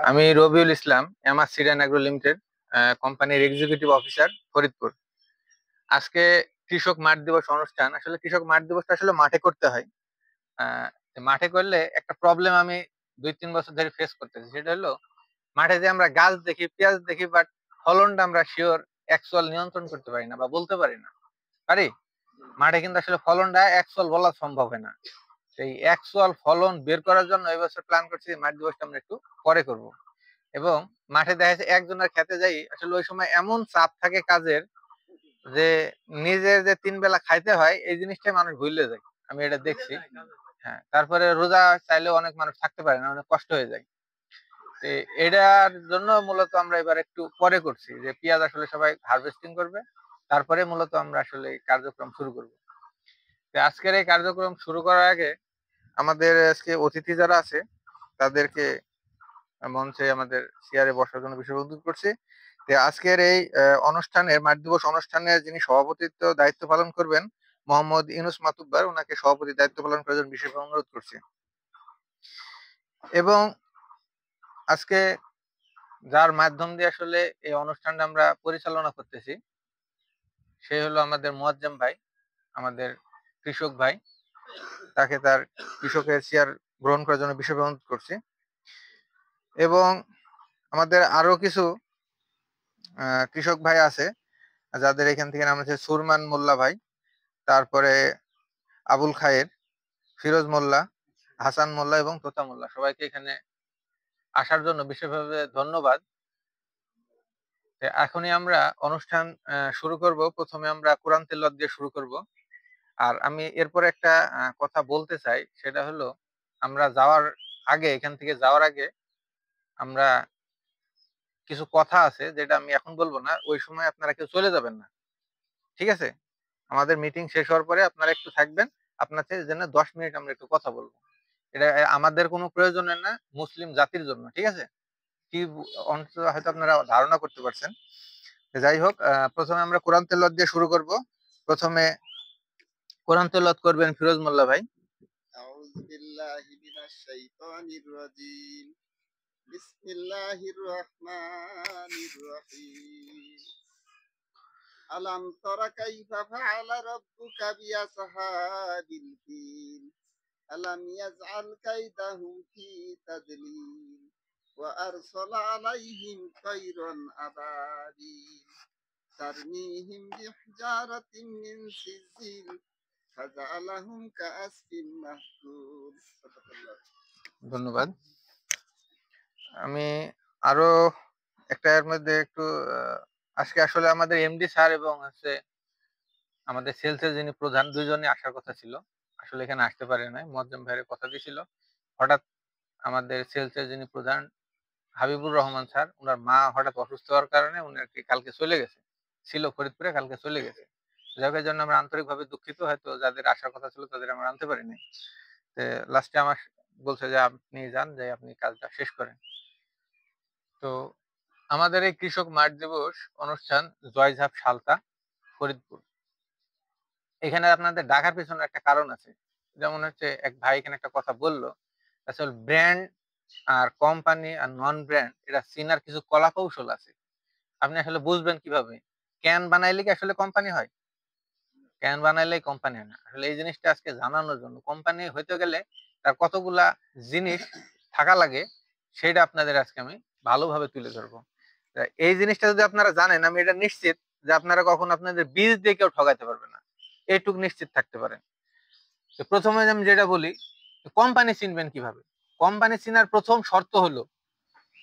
আমি Rabiul Islam, MR sit down agro limited কোম্পানির executive officer, Faridpur. আজকে কৃষক মাঠ দিবস অনুষ্ঠান। আসলে কৃষক মাঠ দিবসটা আসলে মাঠে করতে হয়। আহ, মাঠে করলে একটা প্রবলেম আমি 2-3 বছর ধরে ফেস করতেছি, সেটা হলো মাঠে যে আমরা গাছ দেখি, পেঁয়াজ দেখি, বাট ফলনটা আমরা শিওর অ্যাকচুয়াল নিয়ন্ত্রণ করতে পারি না বা বলতে পারি না। পারি মাঠে কিন্তু আসলে ফলনটা অ্যাকচুয়াল বলা সম্ভব হয় না। সেই অ্যাকচুয়াল ফলন বের করার জন্য এবছর প্ল্যান করছি মাঠ দিবসটা আমরা একটু পরে করব। এবং মাঠে দেখা যাচ্ছে একজনের খেতে যাই, আসলে ওই সময় এমন চাপ থাকে কাজের যে নিজের যে 3 বেলা খাইতে হয় এই জিনিসটাই মানুষ ভুলে যায়। আমি এটা দেখছি। হ্যাঁ, তারপরে রোজা চাইলেও অনেক মানুষ থাকতে পারে না, অনেক কষ্ট হয়ে যায়। তো এটার জন্য মূলত আমরা এবার একটু পরে করছি, যে পেঁয়াজ আসলে সবাই হারভেস্টিং করবে, তারপরে মূলত আমরা আসলে এই কার্যক্রম শুরু করব। তো আজকের এই কার্যক্রম শুরু করার আগে আমাদের আজকে অতিথি যারা আছে তাদেরকে মঞ্চে আমাদের চেয়ারে বসার জন্য বিষয় অনুরোধ করছি। তো আজকের এই অনুষ্ঠানের মাঠ দিবস অনুষ্ঠানের যিনি সভাপতিত্ব দায়িত্ব পালন করবেন, মোহাম্মদ ইউনুস মাতুব্বার, ওনাকে সভাপতির দায়িত্ব পালন করার জন্য বিশেষ অনুরোধ করছি। এবং আজকে যার মাধ্যম দিয়ে আসলে এই অনুষ্ঠানটা আমরা পরিচালনা করতেছি, সে হলো আমাদের মোয়াজ্জেম ভাই, আমাদের কৃষক ভাই। তাকে তার কৃষকের চেয়ার গ্রহণ করার জন্য বিশেষ অনুরোধ করছি। এবং আমাদের আরো কিছু কৃষক ভাই আছে যাদের এখান থেকে নাম হচ্ছে সুরমান মোল্লা ভাই, তারপরে আবুল খায়ের, ফিরোজ মোল্লা, হাসান মোল্লা এবং তোতা মোল্লা। সবাইকে এখানে আসার জন্য বিশেষভাবে ধন্যবাদ। এখনই আমরা অনুষ্ঠান শুরু করব। প্রথমে আমরা কোরআন তেলাওয়াত দিয়ে শুরু করব। আর আমি এরপরে একটা কথা বলতে চাই, সেটা হলো আমরা যাওয়ার আগে, এখান থেকে যাওয়ার আগে আমরা কিছু কথা আছে যেটা আমি এখন বলবো না, ওই সময় আপনারা কেউ চলে যাবেন না, ঠিক আছে? আমাদের মিটিং শেষ হওয়ার পরে আপনারা একটু থাকবেন, আপনাদের জন্য 10 মিনিট আমরা একটু কথা বলবো। এটা আমাদের কোনো প্রয়োজনের না, মুসলিম জাতির জন্য, ঠিক আছে? কি অন্তত হয়তো আপনারা ধারণা করতে পারছেন। যাই হোক, প্রথমে আমরা কোরআন তেলাওয়াত দিয়ে শুরু করব। প্রথমে কোরআন তেলাওয়াত করবেন ফিরোজ মোল্লা ভাই। আউযু বিল্লাহি মিনাশ শাইতানির রাজীম। বিসমিল্লাহির রহমানির রহিম। আলাম তারা কাইফা ফাআলা রাব্বুকা বিআসহাবিল ফিল। আলাম ইয়াজআল কাইদাহুম ফি তাদলিল ওয়া আরসালা আলাইহিম তায়রান আবাবিল তারমিহিম বিহিজারাতিন মিন সিজিল ফাজআলাহুম কাআসফিন মাহকুল। ধন্যবাদ। আমি আরো একটা এর মধ্যে একটু আজকে আসলে আমাদের এমডি স্যার এবং হচ্ছে আমাদের সেলসের যিনি প্রধান, দুইজনই আসার কথা ছিল, আসলে এখানে আসতে পারে নাই। মোয়াজ্জেম ভাইয়ের কথা দিয়েছিল, হঠাৎ আমাদের সেলসের যিনি প্রধান হাবিবুর রহমান স্যার, ওনার মা হঠাৎ অসুস্থ হওয়ার কারণে উনি আর কি কালকে চলে গেছে, ছিল ফরিদপুরে, কালকে চলে গেছে। যাই হোক, এর জন্য আমরা আন্তরিকভাবে দুঃখিত, হয়তো যাদের আসার কথা ছিল তাদের আমরা আনতে পারিনি। লাস্টে আমার বলছে যে আপনি যান, যে আপনি কাজটা শেষ করেন। তো আমাদের এই কৃষক মাঠ দিবস অনুষ্ঠান জয়ঝাপ সালতা, ফরিদপুর। এখানে আপনাদের ডাকার পিছনে একটা কারণ আছে। যেমন হচ্ছে এক ভাই এখানে একটা কথা বললো, আসলে ব্র্যান্ড আর কোম্পানি আর নন ব্র্যান্ড এটা চিনার কিছু কলা কৌশল আছে। আপনি আসলে বুঝবেন কিভাবে? ক্যান বানাইলে কি আসলে কোম্পানি হয়? ক্যান বানাইলেই কোম্পানি হয় না। আসলে এই জিনিসটা আজকে জানানোর জন্য, কোম্পানি হইতে গেলে তার কতগুলা জিনিস থাকা লাগে সেটা আপনাদের আজকে আমি ভালোভাবে তুলে ধরবো। এই জিনিসটা যদি আপনারা জানেন, আমি এটা নিশ্চিত যে আপনারা কখন আপনাদের বীজ দিয়ে কেউ ঠকাইতে পারবে না, এইটুকু নিশ্চিত থাকতে পারেন। তো প্রথমে আমি যেটা বলি, কোম্পানি চিনবেন কিভাবে? কোম্পানি চিনার প্রথম শর্ত হলো,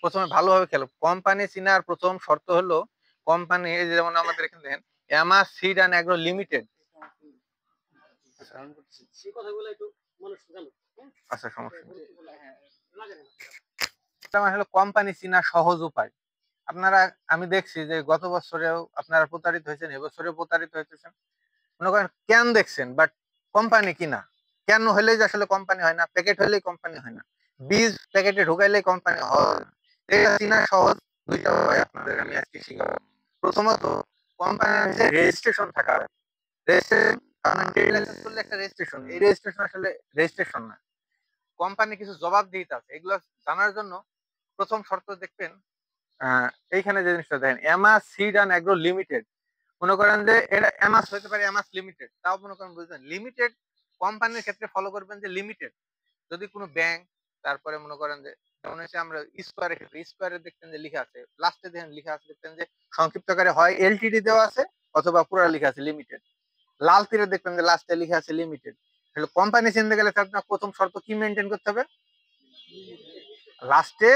প্রথমে ভালোভাবে খেলো, কোম্পানি চিনার প্রথম শর্ত হলো কোম্পানি, এই যেমন আমাদের এখানে দেখেন MR seed and agro limited. আচ্ছা, সমস্যা নেই। এটা মানে হলো কোম্পানি চিনা সহজ উপায়। আপনারা, আমি দেখছি যে গত বছরেও আপনারা প্রতারিত হয়েছেন, এবছরেও প্রতারিত হয়েছেন। মনে করেন কেন দেখছেন, বাট কোম্পানি কিনা। কেন হলেই যে আসলে কোম্পানি হয় না, প্যাকেট হলেই কোম্পানি হয় না, বীজ প্যাকেটে ঢুকাইলেই কোম্পানি হয় না। এটা চিনা সহজ দুইটা উপায় আপনাদের আমি আজকে শিখাবো। প্রথমত, কোম্পানির যে রেজিস্ট্রেশন থাকা, রেজিস্ট্রেশন ট্রেড লাইসেন্স করলে একটা রেজিস্ট্রেশন, এই রেজিস্ট্রেশন আসলে রেজিস্ট্রেশন না, কোম্পানি কিছু জবাবদিহিতা আছে। এগুলো জানার জন্য প্রথম শর্ত দেখবেন এইখানে যে জিনিসটা দেখেন, এমাস সিড অ্যান্ড অ্যাগ্রো লিমিটেড, মনে করেন যে এটা এমাস হতে পারে, এমাস লিমিটেড, তাও মনে করেন বুঝলেন লিমিটেড কোম্পানির ক্ষেত্রে ফলো করবেন যে লিমিটেড। যদি কোনো ব্যাংক, তারপরে মনে করেন যে যেমন হচ্ছে আমরা স্কোয়ারের ক্ষেত্রে, স্কোয়ারে দেখতেন যে লিখা আছে লাস্টে দেখেন লিখা আছে, দেখতেন যে সংক্ষিপ্তকারে হয় এলটিডি দেওয়া আছে অথবা পুরো লিখা আছে লিমিটেড। লাল তীরে দেখবেন যে লাস্টে লিখা আছে লিমিটেড। তাহলে কোম্পানি চিনতে গেলে আপনার প্রথম শর্ত কি মেনটেন করতে হবে? লাস্টে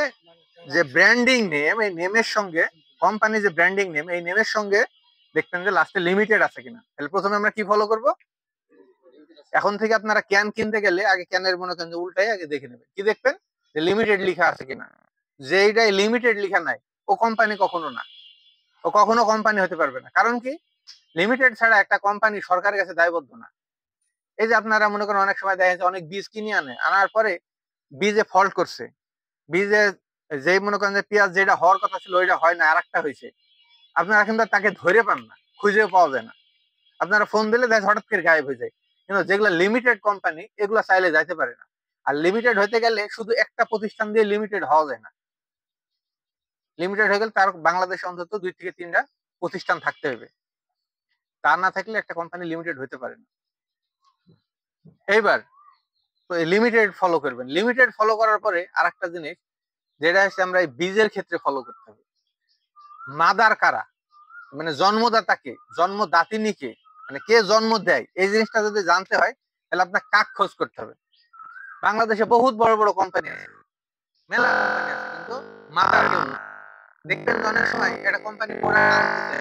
যে ব্র্যান্ডিং নেম, এই নেমের সঙ্গে কোম্পানি যে ব্র্যান্ডিং নেম, এই নেমের সঙ্গে দেখবেন যে লাস্টে লিমিটেড আছে কিনা। তাহলে প্রথমে আমরা কি ফলো করব? এখন থেকে আপনারা ক্যান কিনতে গেলে আগে ক্যানের মনে করেন যে উল্টাই আগে দেখে নেবেন, কি দেখবেন যে লিমিটেড লিখা আছে কিনা। যে এইটাই লিমিটেড লিখা নাই, ও কোম্পানি কখনো না, ও কখনো কোম্পানি হতে পারবে না। কারণ কি, লিমিটেড ছাড়া একটা কোম্পানি সরকারের কাছে দায়বদ্ধ না। এই যে আপনারা মনে করেন অনেক সময় দেখা যাচ্ছে অনেক বীজ কিনে আনার পরে বীজে ফল্ট করছে, বীজে যেই মনে করেন যে পেঁয়াজ যেটা হওয়ার কথা ছিল ওইটা হয় না, আর একটা হয়েছে, আপনারা কিন্তু তাকে ধরে পান না, খুঁজেও পাওয়া যায় না। আপনারা ফোন দিলে দেখ হঠাৎ করে গায়েব হয়ে যায়। কিন্তু যেগুলো লিমিটেড কোম্পানি এগুলো চাইলে যাইতে পারে না। আর লিমিটেড হইতে গেলে শুধু একটা প্রতিষ্ঠান দিয়ে লিমিটেড হওয়া যায় না। লিমিটেড হয়ে গেলে তার বাংলাদেশে অন্তত 2 থেকে 3টা প্রতিষ্ঠান থাকতে হবে, তা না থাকলে একটা কোম্পানি লিমিটেড হইতে পারে না। এইবার লিমিটেড ফলো করবেন। লিমিটেড ফলো করার পরে আর একটা জিনিস যেটা হচ্ছে আমরা এই বীজের ক্ষেত্রে ফলো করতে হবে, মাদার কারা, মানে জন্মদাতাকে, জন্মদাতিনীকে, মানে কে জন্ম দেয়, এই জিনিসটা যদি জানতে হয় তাহলে আপনার কাক খোঁজ করতে হবে। বাংলাদেশে বহুত বড় বড় কোম্পানি আছে, মেলা কোম্পানি আছে, কিন্তু মাদার কেউ না। দেখবেন যে অনেক সময় একটা কোম্পানি প্রোডাক্ট আনতেছে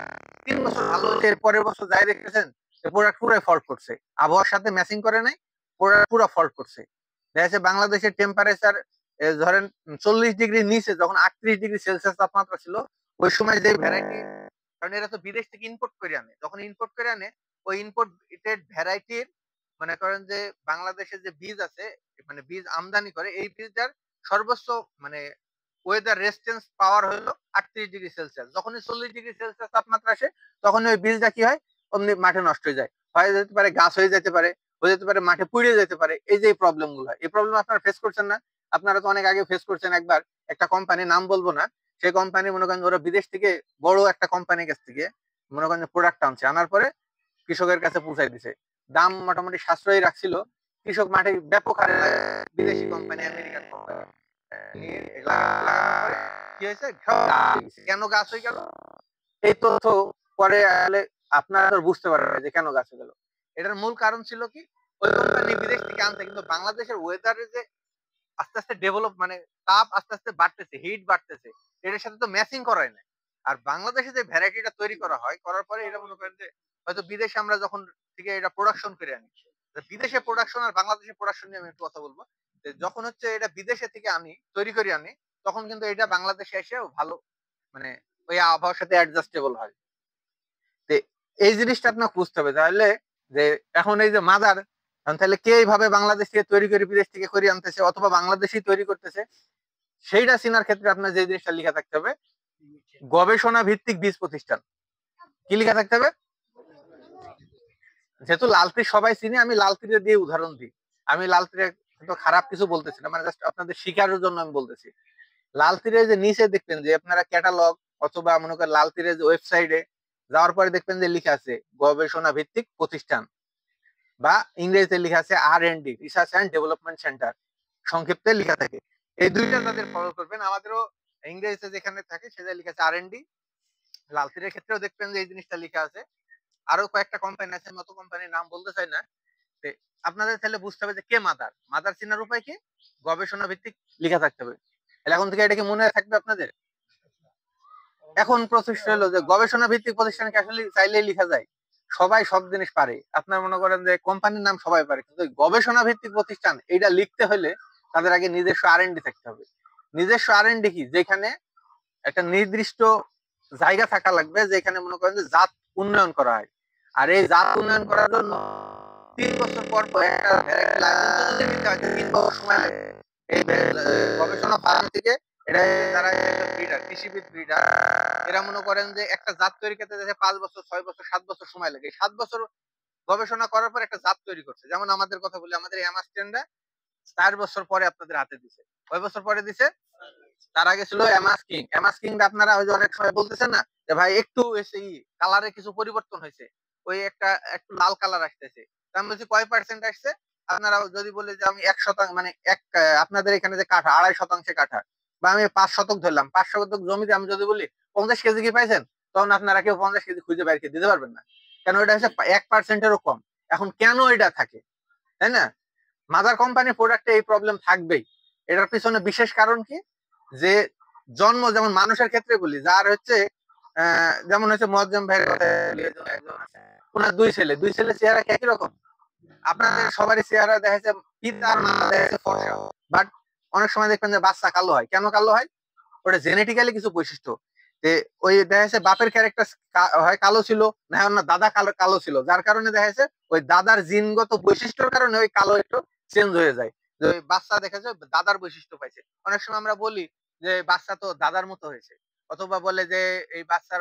3 বছর ভালো হয়েছে, এর পরের বছর যাই দেখতেছেন প্রোডাক্ট পুরো ফল্ট করছে, আবহাওয়ার সাথে ম্যাচিং করে নাই, প্রোডাক্ট পুরো ফল্ট করছে। দেখা যাচ্ছে বাংলাদেশের টেম্পারেচার ধরেন 40 ডিগ্রি নিচে, যখন 38 ডিগ্রি সেলসিয়াস তাপমাত্রা ছিল, ওই সময় যে ভ্যারাইটি, কারণ এরা তো বিদেশ থেকে ইম্পোর্ট করে আনে, যখন ইম্পোর্ট করে আনে ওই ইম্পোর্টেড ভ্যারাইটির মনে করেন যে বাংলাদেশের যে বীজ আছে, মানে বীজ আমদানি করে, এই বীজটার সর্বোচ্চ মানে ওয়েদার রেজিস্ট্যান্স পাওয়ার হলো 38 ডিগ্রি সেলসিয়াস। যখনই 40 ডিগ্রি সেলসিয়াস তাপমাত্রা আসে তখন ওই বীজটা কি হয়, অমনি মাঠে নষ্ট হয়ে যায়, হয়ে যেতে পারে গাছ হয়ে যেতে পারে, হয়ে যেতে পারে মাঠে পুড়ে যেতে পারে। এই যে প্রবলেম গুলো হয়, এই প্রবলেম আপনারা ফেস করছেন না? আপনারা তো অনেক আগে ফেস করছেন একবার, একটা কোম্পানির নাম বলবো না, সেই কোম্পানি মনে করেন ওরা বিদেশ থেকে বড় একটা কোম্পানির কাছ থেকে মনে করেন প্রোডাক্ট আনছে, আনার পরে কৃষকের কাছে পৌঁছাই দিছে, দাম মোটামুটি সাশ্রয়ী রাখছিল, কৃষক মাঠে ব্যাপক হারে বিদেশি কোম্পানি, আমেরিকান কোম্পানি নিয়ে লাগানোর পরে কি হয়েছে, কেন গাছ হয়ে গেল এই তথ্য পরে আপনারা বুঝতে পারবেন যে কেন গাছ হয়ে গেল। এটার মূল কারণ ছিল কি, ওই কোম্পানি বিদেশ থেকে আনছে, কিন্তু বাংলাদেশের ওয়েদারে যে আস্তে আস্তে ডেভেলপ, মানে তাপ আস্তে আস্তে বাড়তেছে, হিট বাড়তেছে, এটার সাথে তো ম্যাচিং করাই না। আর বাংলাদেশে যে ভ্যারাইটিটা তৈরি করা হয়, করার পরে এটা মনে করেন যে হয়তো বিদেশে আমরা যখন থেকে এটা প্রোডাকশন করে আনি, বিদেশে প্রোডাকশন আর বাংলাদেশের প্রোডাকশন নিয়ে আমি একটু কথা বলবো। যখন হচ্ছে এটা বিদেশে থেকে আনি, তৈরি করে আনি, তখন কিন্তু এটা বাংলাদেশে এসে ভালো, মানে ওই আবহাওয়ার সাথে অ্যাডজাস্টেবল হয়। এই জিনিসটা আপনার বুঝতে হবে তাহলে, যে এখন এই যে মাদার, তাহলে কে এইভাবে বাংলাদেশ থেকে তৈরি করে বিদেশ থেকে করে আনতেছে অথবা বাংলাদেশই তৈরি করতেছে, সেইটা চিনার ক্ষেত্রে আপনার যে জিনিসটা লেখা থাকতে হবে, গবেষণা ভিত্তিক বীজ প্রতিষ্ঠান। কি লেখা থাকতে হবে? যেহেতু লাল তীর সবাই চিনি, আমি লাল তীরে দিয়ে উদাহরণ দিই। আমি লাল তীরে তো খারাপ কিছু বলতেছি না, মানে জাস্ট আপনাদের শিকারের জন্য আমি বলতেছি। লাল তীরে যে নিচে দেখবেন যে আপনারা ক্যাটালগ অথবা মনে করেন লাল তীরের যে ওয়েবসাইটে যাওয়ার পরে দেখবেন যে লেখা আছে গবেষণা ভিত্তিক প্রতিষ্ঠান, বা ইংরেজিতে লেখা আছে R&D, research and development centre, সংক্ষিপ্তে লেখা থাকে। এই দুইটা তাদের ফলো করবেন। আমাদেরও ইংরেজিতে যেখানে থাকে সেটা লেখা আছে R&D। লাল তীরের ক্ষেত্রেও দেখবেন যে এই জিনিসটা লেখা আছে। আরো কয়েকটা কোম্পানি আছে, মতো কোম্পানির নাম বলতে চাই না। আপনাদের তাহলে বুঝতে হবে যে কে মাদার, মাদার চিনার উপায় কি, গবেষণা ভিত্তিক লেখা থাকতে হবে। তাহলে এখন থেকে এটা কি মনে থাকবে আপনাদের? এখন প্রচেষ্টা হলো যে গবেষণা ভিত্তিক প্রতিষ্ঠানকে আসলে চাইলেই লেখা যায়, সবাই সব জিনিস পারে। আপনার মনে করেন যে কোম্পানির নাম সবাই পারে, কিন্তু গবেষণা ভিত্তিক প্রতিষ্ঠান এটা লিখতে হলে তাদের আগে নিজস্ব R&D থাকতে হবে। নিজস্ব R&D কি, যেখানে একটা নির্দিষ্ট জায়গা থাকা লাগবে, যেখানে মনে করেন যে জাত উন্নয়ন করা হয়। আর এই জাত উন্নয়ন করার জন্য 3 বছর পর পর একটা ভ্যারাইটি লাইসেন্স যদি নিতে হয়, 3 বছর সময় লাগে। এই গবেষণা ফার্ম থেকে এটা যারা ব্রিডার, কৃষিবিদ ব্রিডার, এরা মনে করেন যে একটা জাত তৈরি করতে 5 বছর, 6 বছর, 7 বছর সময় লাগে। 7 বছর গবেষণা করার পর একটা জাত তৈরি করছে। যেমন আমাদের কথা বলি, আমাদের অ্যামাস্টেনরা 4 বছর পরে আপনাদের হাতে দিছে। কয় বছর পরে দিছে? তার আগে ছিল এমএস কিং। এমএস কিং আপনারা ওই যে অনেক সময় বলতেছেন না যে ভাই একটু এসে কালারে কিছু পরিবর্তন হয়েছে, ওই একটু লাল কালার আসতেছে। আমি বলছি কয় পার্সেন্ট আসছে? আপনারা যদি বলে যে আমি 1% মানে আপনাদের এখানে যে কাঠা 2.5% কাঠা, বা আমি 5 শতক ধরলাম, 5 শতক জমিতে আমি যদি বলি 50 কেজি কি পাইছেন, তখন আপনারা কেউ 50 কেজি খুঁজে বাইরে দিতে পারবেন না, কেন এটা হচ্ছে 1%-এরও কম। এখন কেন এটা থাকে, তাই না? মাদার কোম্পানির প্রোডাক্টে এই প্রবলেম থাকবেই। এটার পিছনে বিশেষ কারণ কি, যে জন্ম, যেমন মানুষের ক্ষেত্রে বলি, যার হচ্ছে যেমন হচ্ছে মোয়াজ্জেম ভাইয়ের কথা, ওনার দুই ছেলে চেহারা একই রকম। আপনাদের সবারই চেহারা দেখা যাচ্ছে পিতা আর মাতা দেখা যাচ্ছে ফর্সা, বাট অনেক সময় দেখবেন যে বাচ্চা কালো হয়। কেন কালো হয়? ওটা জেনেটিক্যালি কিছু বৈশিষ্ট্য। ওই দেখা যাচ্ছে বাপের ক্যারেক্টার হয় কালো ছিল, না হয় না দাদা কালো কালো ছিল, যার কারণে দেখা যাচ্ছে ওই দাদার জিনগত বৈশিষ্ট্যের কারণে ওই কালো একটু চেঞ্জ হয়ে যায়। যে ওই বাচ্চা দেখা যায় দাদার বৈশিষ্ট্য পাইছে। অনেক সময় আমরা বলি যে বাচ্চা তো দাদার মতো হয়েছে, অথবা বলে যে এই বাচ্চার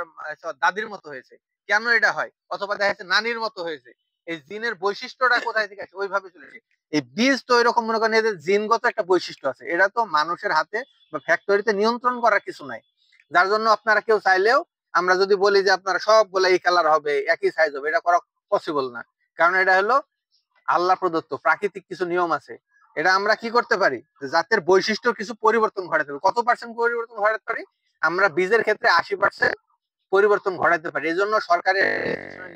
দাদির মতো হয়েছে। কেন এটা হয়? অথবা দেখা যাচ্ছে নানির মতো হয়েছে। এই জিনের বৈশিষ্ট্যটা কোথায় থেকে আসে? ওইভাবে চলে আসে। এই বীজ তো এরকম মনে করেন এদের জিনগত একটা বৈশিষ্ট্য আছে, এটা তো মানুষের হাতে বা ফ্যাক্টরিতে নিয়ন্ত্রণ করার কিছু নাই। যার জন্য আপনারা কেউ চাইলেও, আমরা যদি বলি যে আপনারা সব বলে এই কালার হবে, একই সাইজ হবে, এটা করা পসিবল না। কারণ এটা হলো আল্লাহ প্রদত্ত প্রাকৃতিক কিছু নিয়ম আছে। এটা আমরা কি করতে পারি, জাতের বৈশিষ্ট্য কিছু পরিবর্তন ঘটাতে পারি। কত পার্সেন্ট পরিবর্তন ঘটাতে পারি? আমরা বীজের ক্ষেত্রে 80% পরিবর্তন ঘটাতে পারি। এই জন্য সরকারের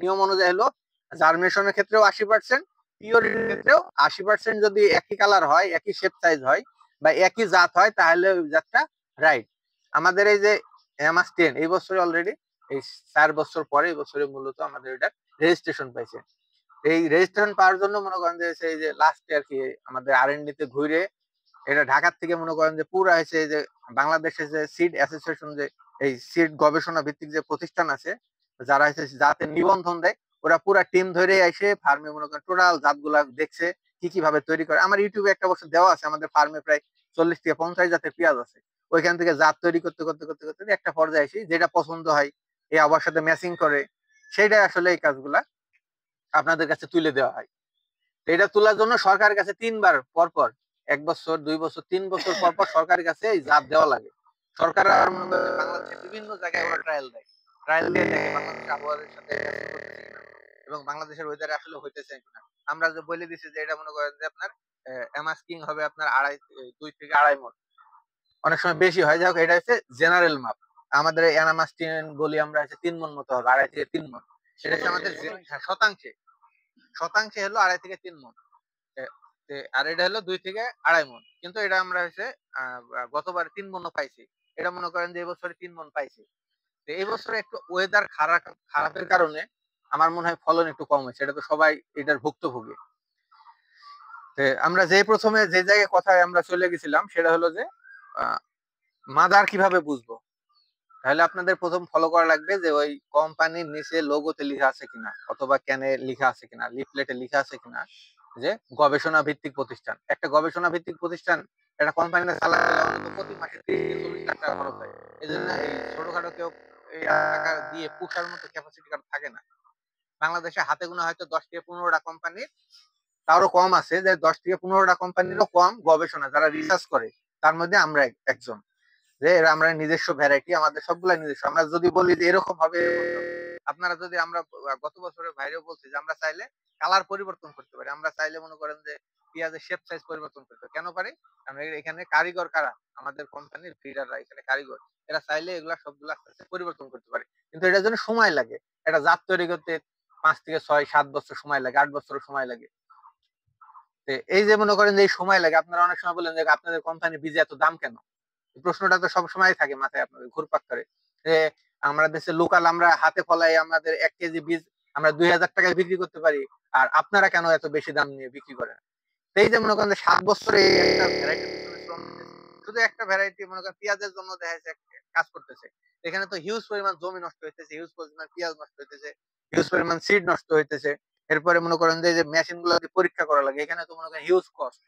নিয়ম অনুযায়ী হলো জার্মিনেশনের ক্ষেত্রেও 80%, পিওরিটির ক্ষেত্রেও 80%। যদি একই কালার হয়, একই শেপ সাইজ হয়, বা একই জাত হয়, তাহলে ওই জাতটা রাইট। আমাদের এই যে এমএস 10 এই বছরে অলরেডি, এই 4 বছর পরে এই বছরে মূলত আমাদের এটা রেজিস্ট্রেশন পাইছে। এই রেজিস্ট্রেশন পাওয়ার জন্য মনে করেন যে এই যে লাস্টে আর কি আমাদের আর&ডি তে ঘুরে, এটা ঢাকার থেকে মনে করেন যে পুরো হয়েছে যে বাংলাদেশের যে সিড অ্যাসোসিয়েশন, যে এই সিড গবেষণা ভিত্তিক যে প্রতিষ্ঠান আছে, যারা হচ্ছে জাতে নিবন্ধন দেয়, ওরা পুরা টিম ধরে এসে ফার্মে মনে করেন টোটাল জাতগুলা দেখছে কি কিভাবে তৈরি করে। আমার ইউটিউবে একটা বছর দেওয়া আছে, আমাদের ফার্মে প্রায় 40 থেকে 50 জাতের পেঁয়াজ আছে। ওইখান থেকে জাত তৈরি করতে করতে করতে করতে একটা পর্যায়ে এসে যেটা পছন্দ হয়, এই আবার সাথে ম্যাচিং করে, সেইটাই আসলে এই কাজগুলা আপনাদের কাছে তুলে দেওয়া হয়। এটা তোলার জন্য সরকারের কাছে 3বার পর পর, 1 বছর 2 বছর 3 বছর পর পর সরকারের কাছে এই জাত দেওয়া লাগে। সরকার আর মনে করেন বাংলাদেশের বিভিন্ন জায়গায় ওরা ট্রায়াল দেয়, ট্রায়াল দিয়ে দেখে বাংলাদেশের আবহাওয়ার সাথে এবং বাংলাদেশের ওয়েদারে আসলে হইতেছে কিনা। আমরা যে বলে দিছি যে এটা মনে করেন যে আপনার এমএস কিং হবে আপনার 2 থেকে 2.5 মণ, অনেক সময় বেশি হয়। যাই হোক, এটা হচ্ছে জেনারেল মাপ। আমাদের এনামাস 10 বলি আমরা হচ্ছে 3 মণ মতো হবে, 2.5 থেকে 3 মণ। সেটা হচ্ছে আমাদের শতাংশে, শতাংশে হলো 2.5 থেকে 3 মণ। আর এটা হলো 2 থেকে 2.5 মণ। কিন্তু এটা আমরা হচ্ছে গতবার 3 মণও পাইছি। এটা মনে করেন যে এবছরে 3 মণ পাইছি। তো এই বছরে একটু ওয়েদার খারাপের কারণে আমার মনে হয় ফলন একটু কম হয়েছে। এটা তো সবাই এটার ভুক্তভোগী। আমরা যে প্রথমে যে জায়গায় কথায় আমরা চলে গেছিলাম, সেটা হলো যে মাদার কিভাবে বুঝবো। তাহলে আপনাদের প্রথম ফলো করা লাগবে যে ওই কোম্পানির নিচে লোগোতে লেখা আছে কিনা, অথবা ক্যানে লেখা আছে কিনা, লিফলেটে লেখা আছে কিনা যে গবেষণা ভিত্তিক প্রতিষ্ঠান। একটা গবেষণা ভিত্তিক প্রতিষ্ঠান একটা কোম্পানিতে চালাতে অন্তত প্রতি মাসে 30 থেকে 40 লাখ টাকা খরচ হয়। এই জন্য এই ছোটখাটো কেউ এই টাকা দিয়ে পুষার মতো ক্যাপাসিটি কারো থাকে না। বাংলাদেশে হাতে গোনা হয়তো 10 থেকে 15টা কোম্পানি, তারও কম আছে যে 10 থেকে 15টা কোম্পানিরও কম গবেষণা যারা রিসার্চ করে, তার মধ্যে আমরা একজন। যে এরা আমরা নিজস্ব ভ্যারাইটি, আমাদের সবগুলাই নিজস্ব। আমরা যদি বলি যে এরকম হবে, আপনারা যদি, আমরা গত বছরের বাইরেও বলছি যে আমরা চাইলে কালার পরিবর্তন করতে পারি। আমরা চাইলে মনে করেন যে পেঁয়াজের শেপ সাইজ পরিবর্তন করতে পারি। কেন পারি? কারণ এখানে কারিগর কারা? আমাদের কোম্পানির ফিডাররা এখানে কারিগর। এরা চাইলে এগুলা সবগুলা পরিবর্তন করতে পারে। কিন্তু এটার জন্য সময় লাগে। এটা জাত তৈরি করতে 5 থেকে 6-7 বছর সময় লাগে, 8 বছর সময় লাগে। এই যে মনে করেন যে এই সময় লাগে, আপনারা অনেক সময় বলেন যে আপনাদের কোম্পানির বীজে এত দাম কেন? প্রশ্নটা তো সবসময় থাকে মাথায় আপনাদের ঘুরপাক করে যে আমরা দেশে লোকাল, আমরা হাতে ফলাই আমাদের 1 কেজি বীজ আমরা 2000 টাকায় বিক্রি করতে পারি, আর আপনারা কেন এত বেশি দাম নিয়ে বিক্রি করেন? এই যে মনে করেন 7 বছরে একটা ভ্যারাইটি শ্রম দিতেছে, শুধু একটা ভ্যারাইটি মনে করেন পেঁয়াজের জন্য দেখা যাচ্ছে কাজ করতেছে। এখানে তো হিউজ পরিমাণ জমি নষ্ট হইতেছে, হিউজ পরিমাণ পেঁয়াজ নষ্ট হইতেছে, হিউজ পরিমাণ সিড নষ্ট হইতেছে। এরপরে মনে করেন যে মেশিন গুলো পরীক্ষা করা লাগে, এখানে তো মনে করেন হিউজ কস্ট।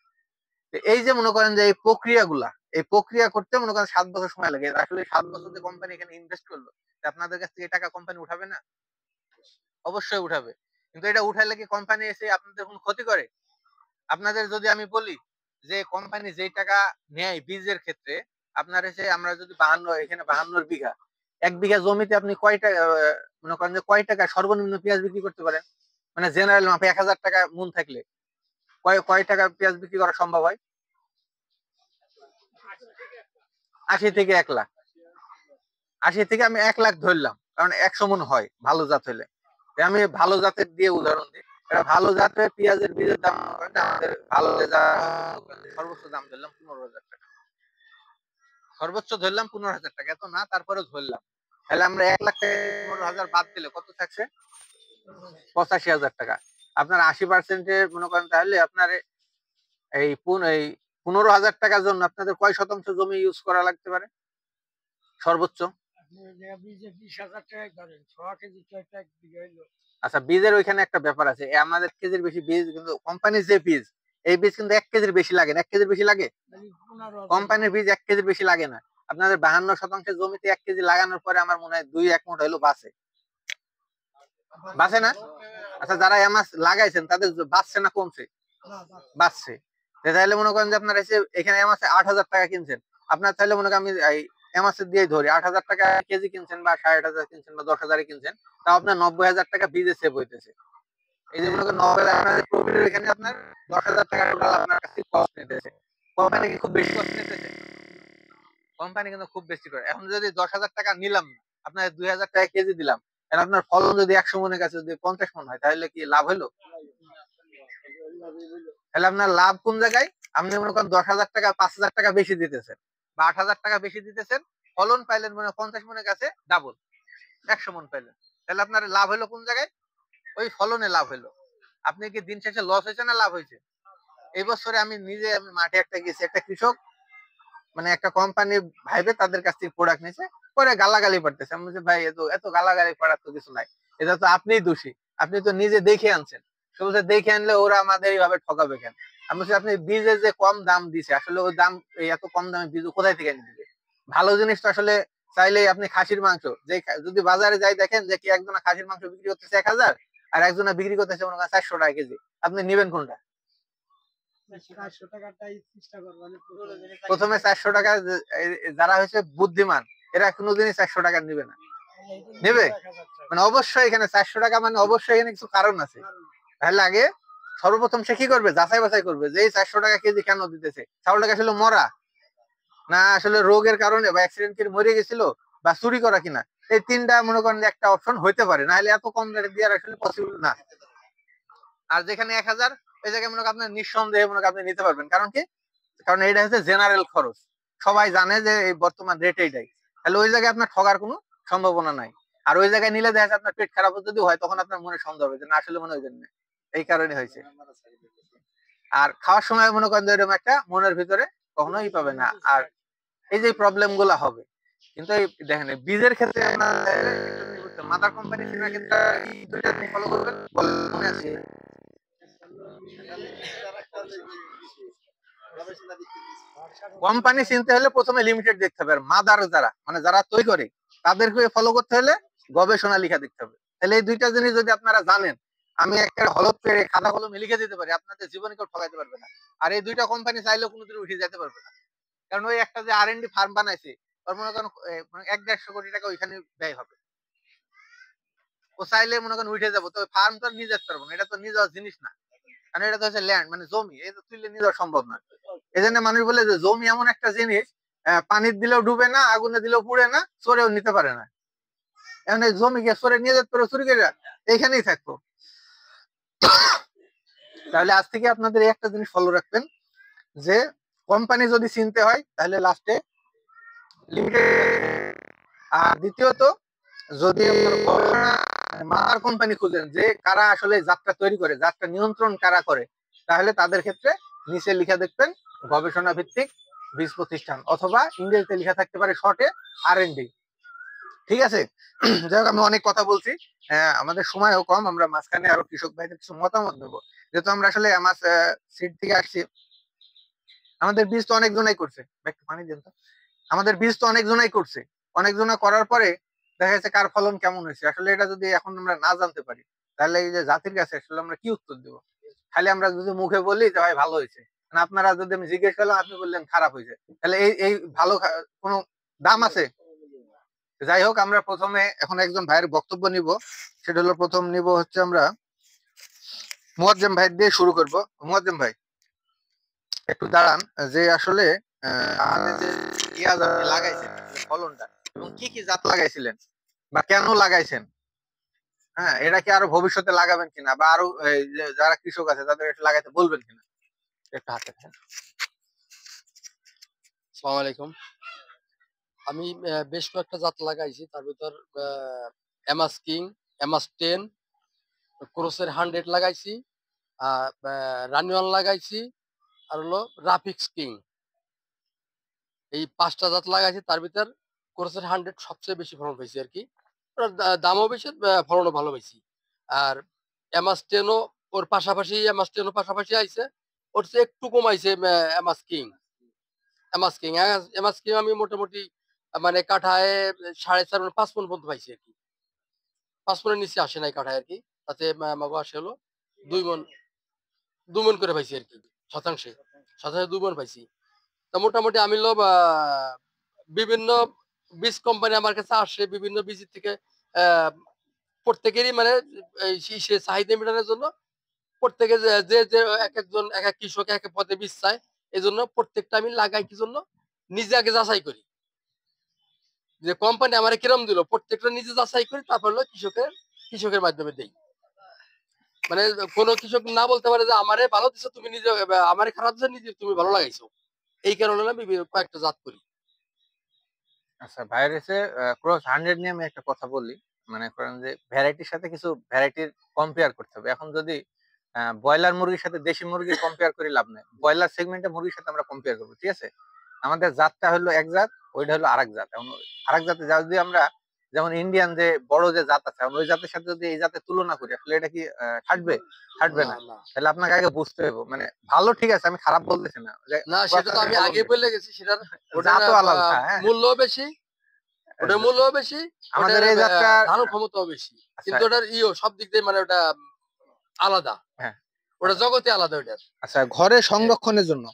এই যে মনে করেন যে এই প্রক্রিয়াগুলা, এই প্রক্রিয়া করতে মনে করেন 7 বছর সময় লাগে। আসলে 7 বছর যে কোম্পানি এখানে ইনভেস্ট করলো, আপনাদের কাছ থেকে টাকা কোম্পানি উঠাবে না? অবশ্যই উঠাবে। কিন্তু এটা উঠাইলে কি কোম্পানি এসে আপনাদের কোনো ক্ষতি করে? আপনাদের যদি আমি বলি যে কোম্পানি যেই টাকা নেয় বীজের ক্ষেত্রে, আপনার এসে আমরা যদি 52 এখানে 52 বিঘা, 1 বিঘা জমিতে আপনি কয়টা মনে করেন যে কয় টাকা সর্বনিম্ন পেঁয়াজ বিক্রি করতে পারেন? মানে জেনারেল মাপে 1000 টাকা মূল থাকলে কয় কয় টাকা পেঁয়াজ বিক্রি করা সম্ভব হয়? 80 থেকে 1 লাখ। 80 থেকে আমি 1 লাখ ধরলাম, কারণ 100 মন হয় ভালো জাত হলে। আমি ভালো জাতের দিয়ে উদাহরণ দিই। এটা ভালো জাতের পেঁয়াজের বীজের দাম আমাদের ভালো সর্বোচ্চ দাম ধরলাম 15,000 টাকা, সর্বোচ্চ ধরলাম 15,000 টাকা, এত না তারপরে ধরলাম। তাহলে আমরা 1 লাখ টাকা 15,000 বাদ দিলে কত থাকছে? 85,000 টাকা। আপনার 80% মনে করেন, তাহলে আপনার এই 15,000 টাকার জন্য আপনাদের কয় শতাংশ জমি ইউজ করা লাগতে পারে সর্বোচ্চ? আচ্ছা, বীজের ওইখানে একটা ব্যাপার আছে, আমাদের কেজির বেশি বীজ, কিন্তু কোম্পানির যে বীজ, এই বীজ কিন্তু 1 কেজির বেশি লাগে না। 1 কেজির বেশি লাগে? কোম্পানির বীজ 1 কেজির বেশি লাগে না। আপনাদের 52% জমিতে 1 কেজি লাগানোর পরে আমার মনে হয় 2-1 মুঠ হইলো বাঁচে, বাঁচে না? আচ্ছা, যারা এমাস লাগাইছেন তাদের বাঁচছে না কমছে? বাঁচছে। তাহলে মনে করেন যে আপনার এসে এখানে এমাসে 8,000 টাকা কিনছেন, আপনার তাহলে মনে করেন আমি এমাসে দিয়ে ধরি 8,000 টাকা কেজি কিনছেন বা 8,500 কিনছেন বা 10,000 কিনছেন, তাও আপনার 90,000 টাকা বীজে সেভ হইতেছে। এই যে মনে করেন 90,000 প্রফিটের এখানে আপনার 10,000 টাকা টোটাল আপনার কাছে কস্ট নিতেছে। কোম্পানি কি খুব বেশি কস্ট নিতেছে? কোম্পানি কিন্তু খুব বেশি করে। এখন যদি 10,000 টাকা নিলাম না, আপনার 2,000 টাকা কেজি দিলাম, এখন আপনার ফলন যদি 100 মনের কাছে যদি 50 মন হয়, তাহলে কি লাভ হলো? তাহলে আপনার লাভ কোন জায়গায়? আপনি মনে করেন 10,000 টাকা 5,000 টাকা বেশি দিতেছেন বা 8,000 টাকা বেশি দিতেছেন, ফলন পাইলেন মনে 50 মনের কাছে ডাবল, 100 মন পাইলেন। তাহলে আপনার লাভ হলো কোন জায়গায়? ওই ফলনে লাভ হলো। আপনি কি দিন শেষে লস হয়েছে না লাভ হয়েছে? এই বছরে আমি নিজে মাঠে একটা গেছি, একটা কৃষক মানে একটা কোম্পানি ভাইবে তাদের কাছ থেকে প্রোডাক্ট নিয়েছে, পরে গালাগালি পাঠাতেছে। আমি বলছি ভাই এত এত গালাগালি পাঠার তো কিছু নাই, এটা তো আপনিই দোষী, আপনি তো নিজে দেখে আনছেন। সে বলছে দেখে আনলে ওরা আমাদের এইভাবে ঠকাবে কেন? আমি বলছি আপনি বীজের যে কম দাম দিছে, আসলে ওই দাম এত কম দামে বীজ কোথায় থেকে এনে দিবে? ভালো জিনিস তো আসলে চাইলেই আপনি খাসির মাংস যে যদি বাজারে যাই দেখেন যে কি একজনা খাসির মাংস বিক্রি করতেছে 1,000 আর একজনা বিক্রি করতেছে মনে করেন 400 টাকা কেজি, আপনি নিবেন কোনটা? প্রথমে 400 টাকা যারা হচ্ছে বুদ্ধিমান, এরা কোনোদিনই 400 টাকা নিবে না। নেবে মানে অবশ্যই এখানে 400 টাকা মানে অবশ্যই এখানে কিছু কারণ আছে। তাহলে আগে সর্বপ্রথম সে কি করবে? যাচাই বাছাই করবে যে এই 400 টাকা কেজি কেন দিতেছে, ছাগলটাকে আসলে মরা না আসলে রোগের কারণে বা অ্যাক্সিডেন্ট করে মরে গেছিল বা চুরি করা কিনা। এই তিনটা মনে করেন একটা অপশন হইতে পারে, না হলে এত কম রেটে দেওয়ার আসলে পসিবল না। আর যেখানে 1,000, ওই জায়গায় মনে করেন আপনার নিঃসন্দেহে মনে করেন আপনি নিতে পারবেন। কারণ কি? কারণ এটা হচ্ছে জেনারেল খরচ, সবাই জানে যে এই বর্তমান রেট এইটাই। তাহলে ওই জায়গায় আপনার ঠগার কোনো সম্ভাবনা নাই। আর ওই জায়গায় নিলে দেখা যাচ্ছে আপনার পেট খারাপ যদি হয়, তখন আপনার মনে সন্দেহ হবে যে না আসলে মনে হয় জন্য এই কারণে হয়েছে। আর খাওয়ার সময় মনে করেন যে এরকম একটা মনের ভিতরে কখনোই পাবে না, আর এই যে প্রবলেম গুলা হবে। কিন্তু এই দেখেন বীজের ক্ষেত্রে মাদার কোম্পানি ক্ষেত্রে ফলো করবেন মনে আছে। কোম্পানি চিনতে হলে প্রথমে লিমিটেড দেখতে হবে, আর মাদার যারা মানে যারা তৈরি করে তাদেরকে ফলো করতে হলে গবেষণা লিখা দেখতে হবে। তাহলে এই দুইটা জিনিস যদি আপনারা জানেন, আমি একটা হলফ পেরে খাতা কলমে লিখে দিতে পারি, আপনাদের জীবনে কেউ ঠকাইতে পারবে না। আর এই দুইটা কোম্পানি চাইলেও কোনোদিন উঠে যেতে পারবে না, কারণ ওই একটা যে R&D ফার্ম বানাইছে তার মনে করেন 1-150 কোটি টাকা ওইখানে ব্যয় হবে। ও চাইলে মনে করেন উঠে যাবো, তো ফার্ম তো নিয়ে যেতে পারবো না, এটা তো নিয়ে যাওয়ার জিনিস না, কারণ এটা তো হচ্ছে ল্যান্ড মানে জমি, এই তো তুললে নিয়ে যাওয়া সম্ভব না। এই জন্য মানুষ বলে যে জমি এমন একটা জিনিস, পানির দিলেও ডুবে না, আগুনে দিলেও পুড়ে না, চোরেও নিতে পারে না। এখন এই জমিকে চোরে নিয়ে যেতে পারে, চুরি করে এইখানেই থাকবো। তাহলে আজ থেকে আপনাদের একটা জিনিস ফলো রাখবেন যে কোম্পানি যদি চিনতে হয় তাহলে লাস্টে লিমিটেড। আর দ্বিতীয়ত যদি মাদার কোম্পানি খুঁজেন যে কারা আসলে যাত্রা তৈরি করে, যাত্রা নিয়ন্ত্রণ কারা করে, তাহলে তাদের ক্ষেত্রে নিচে লিখা দেখবেন গবেষণা ভিত্তিক বীজ প্রতিষ্ঠান, অথবা ইংরেজিতে লেখা থাকতে পারে শর্টে R&D। ঠিক আছে, যাই হোক আমি অনেক কথা বলছি, আমাদের সময়ও কম, আমরা মাঝখানে আরো কৃষক ভাইদের কিছু মতামত নেবো। যেহেতু আমরা আসলে আমার সিট থেকে আসছি, আমাদের বীজ তো অনেকজনাই করছে, একটু পানি দেন তো। আমাদের বীজ তো অনেকজনাই করছে, অনেকজনা করার পরে দেখা যাচ্ছে কার ফলন কেমন হয়েছে। আসলে এটা যদি এখন আমরা না জানতে পারি, তাহলে এই যে জাতির কাছে আসলে আমরা কি উত্তর দেবো? খালি আমরা যদি মুখে বলি যে ভাই ভালো হয়েছে, মানে আপনারা যদি আমি জিজ্ঞেস করলাম আপনি বললেন খারাপ হয়েছে, তাহলে এই এই ভালো কোনো দাম আছে? যাই হোক, আমরা প্রথমে এখন একজন ভাইয়ের বক্তব্য নিব। সেটা হলো, প্রথম নিব হচ্ছে আমরা মুয়াজ্জেম ভাই দিয়ে শুরু করব। মুয়াজ্জেম ভাই একটু দাঁড়ান, যে আসলে আমাদের যে পেঁয়াজ আপনি লাগাইছেন ফলনটা, এবং কি কি জাত লাগাইছিলেন বা কেন লাগাইছেন, হ্যাঁ, এটা কি আরো ভবিষ্যতে লাগাবেন কিনা, বা আরো যারা কৃষক আছে তাদের এটা লাগাইতে বলবেন কিনা, একটু হাতে দেন। আসসালামু আলাইকুম। আমি বেশ কয়েকটা জাত লাগাইছি, তার ভিতর এমাস কিং, এমাস 10, ক্রসের 100 লাগাইছি, রানিওয়াল লাগাইছি, আর হলো রাফিক্স কিং। এই 5টা জাত লাগাইছি, তার ভিতর ক্রসের 100 সবচেয়ে বেশি ফলন পাইছি আর কি। ওর দামও বেশি, ফলনও ভালো পাইছি। আর এমাস 10ও ওর পাশাপাশি, এমাস 10ও পাশাপাশি আইছে, ওর চেয়ে একটু কম আইছে এমাস কিং। এমাস কিং আমি মোটামুটি মানে কাঠায় 4.5 মণ 5 মণ পর্যন্ত পাইছি আর কি। 5 মণের নিচে আসে নাই কাঠায় আর কি। তাতে মাগো আসে হলো 2 মণ করে পাইছি আর কি, শতাংশে 2 মণ পাইছি। তা মোটামুটি আমি বিভিন্ন বীজ কোম্পানি আমার কাছে আসে, বিভিন্ন বীজ থেকে প্রত্যেকেরই মানে সে চাহিদা মেটানোর জন্য প্রত্যেকে যে যে যে এক একজন এক এক কৃষক এক এক পদে বীজ চায়, এই জন্য প্রত্যেকটা আমি লাগাই কি জন্য, নিজে আগে যাচাই করি যে কোম্পানি আমার কিরম দিল, প্রত্যেকটা নিজে যাচাই করি, তারপর হলো কৃষকের মাধ্যমে দেই। মানে কোনো কৃষক না বলতে পারে যে আমারে ভালো দিছো তুমি নিজে, আমারে খারাপ দিছো নিজে তুমি ভালো লাগাইছো। এই কারণে আমি কয়েকটা জাত করি। আচ্ছা, ভাইয়ের এসে ক্রস 100 নিয়ে আমি একটা কথা বলি। মনে করেন যে ভ্যারাইটির সাথে কিছু ভ্যারাইটির কম্পেয়ার করতে হবে। এখন যদি ব্রয়লার মুরগির সাথে দেশি মুরগি কম্পেয়ার করে লাভ নেই, ব্রয়লার সেগমেন্টে মুরগির সাথে আমরা কম্পেয়ার করবো, ঠিক আছে? আমাদের জাতটা হলো এক জাত, ওইটা হলো আরেক জাত। এখন আরেক জাতে যদি আমরা, যেমন ইন্ডিয়ান যে বড় যে জাত আছে, আমরা ওই জাতের সাথে যদি এই জাতের তুলনা করি, আসলে এটা কি খাটবে? খাটবে না। তাহলে আপনাকে আগে বুঝতে হবে, মানে ভালো, ঠিক আছে, আমি খারাপ বলতেছি না, না সেটা তো আমি আগে বলে গেছি, সেটার জাতও আলাদা, হ্যাঁ, মূল্য বেশি, ওটার মূল্য বেশি, আমাদের এই জাতটা ধারণ ক্ষমতাও বেশি, কিন্তু ওটার সব দিক দিয়ে মানে ওটা আলাদা, হ্যাঁ, ওটা জগতে আলাদা ওটার। আচ্ছা, ঘরে সংরক্ষণের জন্য,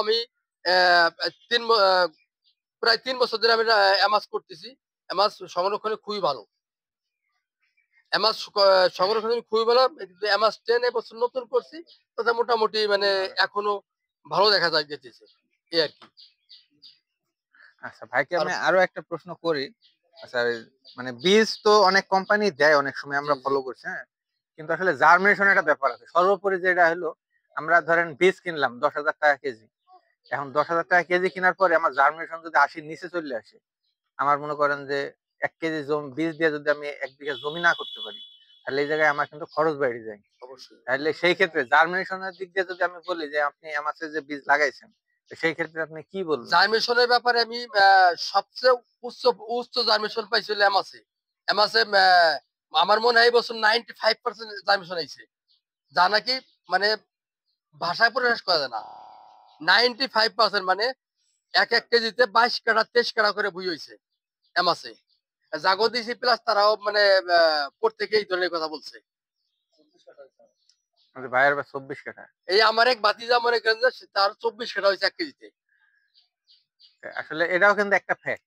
আমি প্রায় 3 বছর ধরে আমি এমাস করতেছি। এমাস সংরক্ষণে খুবই ভালো, এমাস সংরক্ষণে খুবই ভালো। এমাস 10 এবছর নতুন করছি, তাতে মোটামুটি মানে এখনো ভালো দেখা যায় যেতেছে এই আর কি। আচ্ছা ভাইকে আমি আরো একটা প্রশ্ন করি। আচ্ছা, মানে বীজ তো অনেক কোম্পানি দেয়, অনেক সময় আমরা ফলো করছি, হ্যাঁ, কিন্তু আসলে জার্মিনেশন একটা ব্যাপার আছে। সর্বোপরি যেটা হলো, আমরা ধরেন বীজ কিনলাম 10,000 টাকা কেজি। এখন 10,000 টাকা কেজি কেনার পরে আমার জার্মিনেশন যদি 80 নিচে চলে আসে, আমার মনে করেন যে 1 কেজি বীজ দিয়ে যদি আমি 1 বিঘা জমি না করতে পারি, তাহলে এই জায়গায় আমার কিন্তু খরচ বেড়ে যায়। অবশ্যই। তাহলে সেই ক্ষেত্রে জার্মিনেশনের দিক দিয়ে যদি আমি বলি যে আপনি আমাকে যে বীজ লাগাইছেন, সেই ক্ষেত্রে আপনি কি বলবেন? জার্মিনেশনের ব্যাপারে আমি সবচেয়ে উচ্চ জার্মিনেশন পাইছি এমাসে। এমাসে আমার মনে হয় এই বছর 95% জার্মিনেশন আইছে, যা নাকি মানে ভাষায় প্রকাশ করা যায় না। 95% মানে এক কেজিতে 22 কাঠা 23 কাঠা করে বুই হয়েছে এমাসে। জাগতিসি প্লাস তারাও মানে প্রত্যেকে এই ধরনের কথা বলছে। ভাইয়ের 24 কাঠা। এই আমার এক ভাতিজা মনে করেন যে তার 24 কাঠা হয়েছে 1 কেজিতে। আসলে এটাও কিন্তু একটা ফ্যাক্ট।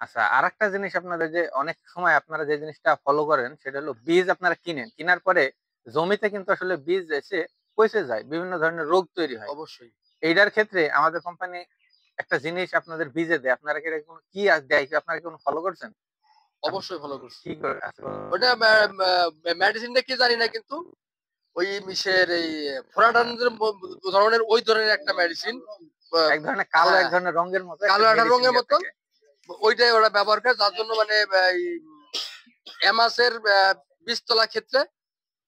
আচ্ছা, আরেকটা জিনিস, আপনাদের যে অনেক সময় আপনারা যে জিনিসটা ফলো করেন, সেটা হলো বীজ আপনারা কিনেন, কেনার পরে জমিতে কিন্তু আসলে বীজ এসে পচে যায়, বিভিন্ন ধরনের রোগ তৈরি হয়। অবশ্যই। এইটার ক্ষেত্রে আমাদের কোম্পানি একটা জিনিস আপনাদের বীজে দেয়, আপনারা কি কোনো কি দেয়, আপনারা কি কোনো ফলো করছেন? অবশ্যই ফলো করছি। কি করে? ওটা মেডিসিনটা কি জানি না, কিন্তু ওই মিশের এই ফোরাডানের ধরনের ওই ধরনের একটা মেডিসিন, এক ধরনের কালো, এক ধরনের রঙের মতো, কালো একটা রঙের মতো, ওইটাই ওরা ব্যবহার করে, যার জন্য মানে এমাসের বীজতলা ক্ষেত্রে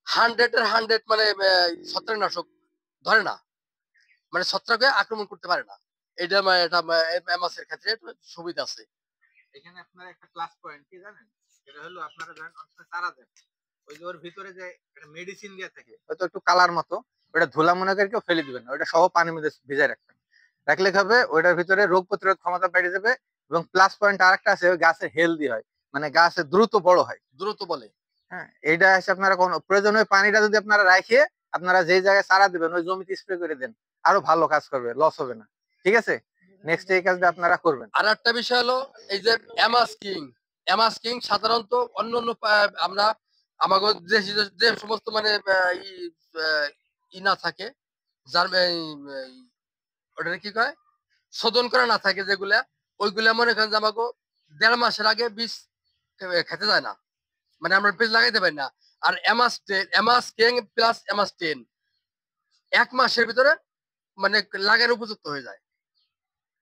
100 মানে ছত্রাকনাশক ধরে না, মানে ছত্রাকে আক্রমণ করতে পারে না। এটা এটা এমাসের ক্ষেত্রে সুবিধা আছে। এখানে আপনার একটা প্লাস পয়েন্ট কি জানেন, এটা হলো আপনারা জানেন অনেক সময় চারা দেন, ওই যে ওর ভিতরে যে একটা মেডিসিন দেয়া থাকে, হয়তো একটু কালার মতো, ওটা ধুলা মনে করে কেউ ফেলে দিবেন না, ওটা সহ পানির মধ্যে ভিজায় রাখবেন, রাখলে হবে ওইটার ভিতরে রোগ প্রতিরোধ ক্ষমতা বেড়ে যাবে। এবং প্লাস পয়েন্ট আরেকটা আছে, ওই গাছে হেলদি হয়, মানে গাছে দ্রুত বড় হয়, দ্রুত বলে। হ্যাঁ, এইটা হচ্ছে আপনারা কোনো প্রয়োজনীয় পানিটা যদি আপনারা রাখিয়ে আপনারা যে জায়গায় চারা দিবেন ওই জমিতে স্প্রে করে দেন, আরো ভালো কাজ করবে, লস হবে না। ঠিক আছে, নেক্সট এই কাজটা আপনারা করবেন। আর একটা বিষয় হলো এই যে এমাস কিং সাধারণত অন্য অন্য আমরা আমাদের যে সমস্ত মানে ই না থাকে, যার ওটা কি কয়, শোধন করা না থাকে যেগুলা, ওইগুলা মনে করেন যে আমাকে 1.5 মাসের আগে বীজ খেতে যায় না, মানে আমরা বীজ লাগাইতে পারি না। আর এমাস কিং প্লাস এমাস 10 1 মাসের ভিতরে মানে লাগানোর উপযুক্ত হয়ে যায়।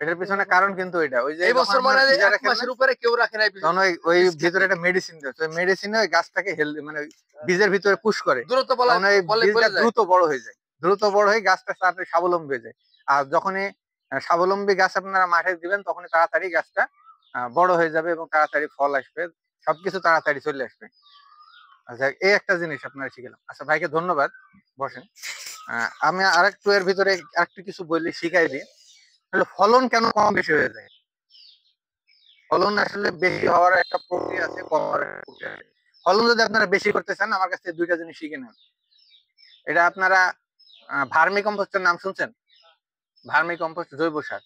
এটার পিছনে কারণ কিন্তু এটা, ওই যে এই বছর মানে 1 মাসের উপরে কেউ রাখে নাই, তখন ওই ভিতরে একটা মেডিসিন দেয়, ওই মেডিসিনে ওই গাছটাকে হেলদি মানে বীজের ভিতরে পুশ করে, দ্রুত তখন ওই বীজটা দ্রুত বড় হয়ে যায়, দ্রুত বড় হয়ে গাছটা তাড়াতাড়ি স্বাবলম্বী হয়ে যায়। আর যখনই স্বাবলম্বী গাছ আপনারা মাঠে দিবেন তখনই তাড়াতাড়ি গাছটা বড় হয়ে যাবে এবং তাড়াতাড়ি ফল আসবে, সবকিছু তাড়াতাড়ি চলে আসবে। আচ্ছা, এই একটা জিনিস আপনারা শিখলাম। আচ্ছা ভাইকে ধন্যবাদ, বসেন। আমি আরেকটু এর ভিতরে আরেকটু কিছু বললে শিখাই দিই, ফলন কেন কম বেশি হয়ে যায়। ফলন আসলে বেশি হওয়ার একটা প্রক্রিয়া আছে, কম হওয়ার একটা প্রক্রিয়া আছে। ফলন যদি আপনারা বেশি করতে চান আমার কাছ থেকে দুইটা জিনিস শিখে নেন। এটা আপনারা ভার্মি কম্পোস্টের নাম শুনছেন? ভার্মি কম্পোস্ট, জৈব সার,